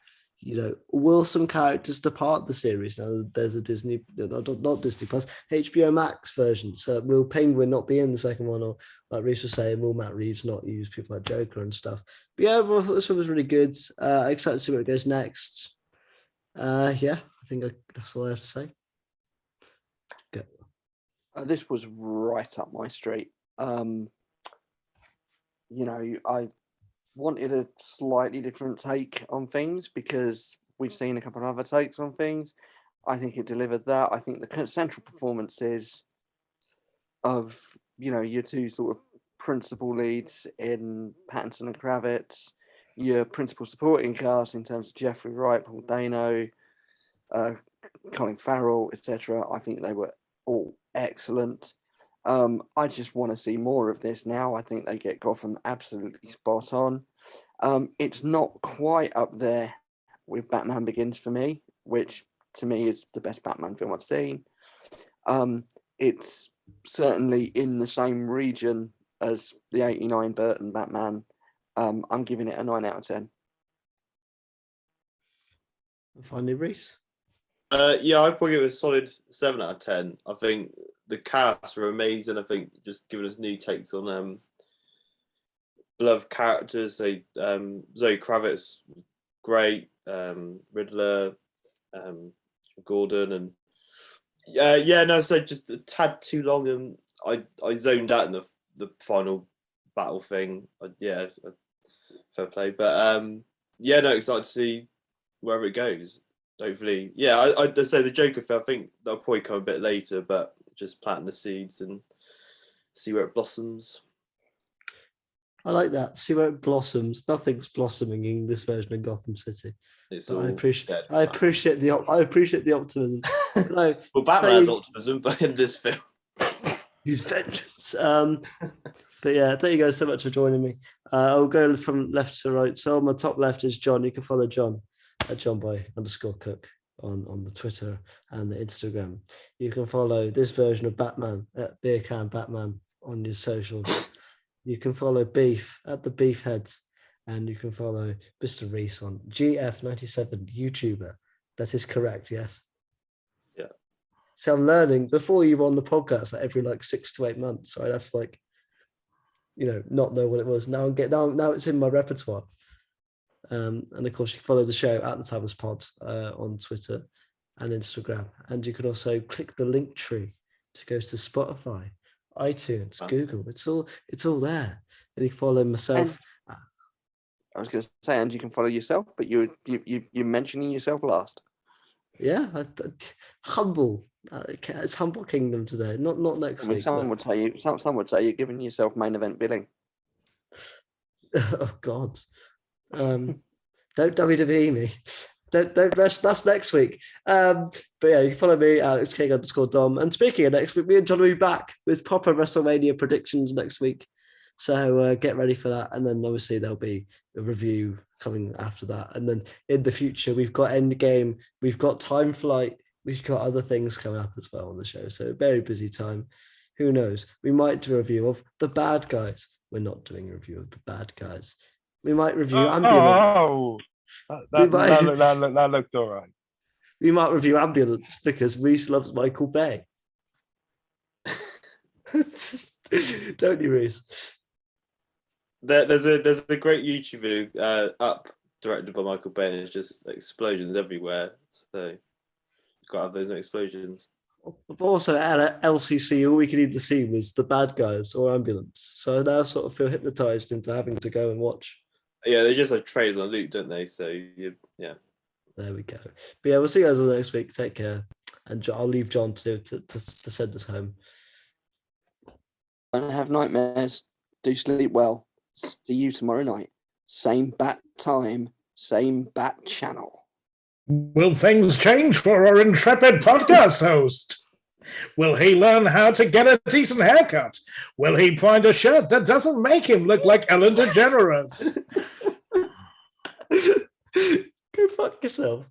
Will some characters depart the series? Now there's a Disney, not Disney Plus, HBO Max version. So will Penguin not be in the second one, or like Reese was saying, will Matt Reeves not use people like Joker and stuff? But yeah, overall, I thought this one was really good. Excited to see where it goes next. I think that's all I have to say. Good. This was right up my street. I wanted a slightly different take on things because we've seen a couple of other takes on things. I think it delivered that. I think the central performances of, your two sort of principal leads in Pattinson and Kravitz, your principal supporting cast in terms of Jeffrey Wright, Paul Dano, Colin Farrell, etc. I think they were all excellent. I just want to see more of this now. I think they get Gotham absolutely spot on. It's not quite up there with Batman Begins for me, which to me is the best Batman film I've seen. It's certainly in the same region as the '89 Burton Batman. I'm giving it a 9 out of 10. And finally, Reese. Yeah, I'd probably give it a solid 7 out of 10. I think the cast were amazing. I think just giving us new takes on beloved characters. Zoe Kravitz, great. Riddler, Gordon, and so just a tad too long, and I zoned out in the final battle thing. Fair play, but excited to see wherever it goes. Hopefully, I'd say the Joker film, I think that'll probably come a bit later, but just planting the seeds and see where it blossoms. I like that. See where it blossoms. Nothing's blossoming in this version of Gotham City. I appreciate the optimism. No, well, Batman has optimism, but in this film, use vengeance. But yeah, thank you guys so much for joining me. I'll go from left to right. So on my top left is John. You can follow John at johnboy_cook on the Twitter and the Instagram. You can follow this version of Batman at Beercan Batman on your socials. You can follow Beef at the Beef Heads, and you can follow Mr. Reese on GF97 YouTuber. That is correct, yes. Yeah. So I'm learning before you were on the podcast that every 6 to 8 months. So I'd have to not know what it was. Now it's in my repertoire. And of course you can follow the show at the Timeless Pod on Twitter and Instagram. And you can also click the link tree to go to Spotify, iTunes, Google. It's all there. And you can follow myself. And I was going to say, and you can follow yourself, but you're mentioning yourself last. Yeah, humble. It's humble kingdom today. Not next week. Someone would say you're giving yourself main event billing. Oh God. Don't WWE me. Don't rest. That's next week. But yeah, you can follow me at @king_Dom. And speaking of next week, me and John will be back with proper WrestleMania predictions next week. So get ready for that. And then obviously there'll be a review coming after that. And then in the future, we've got Endgame, we've got Time Flight, we've got other things coming up as well on the show. So very busy time. Who knows? We might do a review of The Bad Guys. We're not doing a review of The Bad Guys. We might review Ambulance. That looked all right. We might review Ambulance because Reese loves Michael Bay. Don't you, Reese? There's a great YouTube video up directed by Michael Bay, and it's just explosions everywhere. So got to have those explosions. But also at LCC, all we could either see was The Bad Guys or Ambulance. So I now sort of feel hypnotized into having to go and watch. Yeah, they just have trailers on loop, don't they? So yeah. There we go. But yeah, we'll see you guys all next week. Take care, and I'll leave John to send us home. Don't have nightmares. Do sleep well. See you tomorrow night. Same bat time, same bat channel. Will things change for our intrepid podcast host? Will he learn how to get a decent haircut? Will he find a shirt that doesn't make him look like Ellen DeGeneres? Go fuck yourself.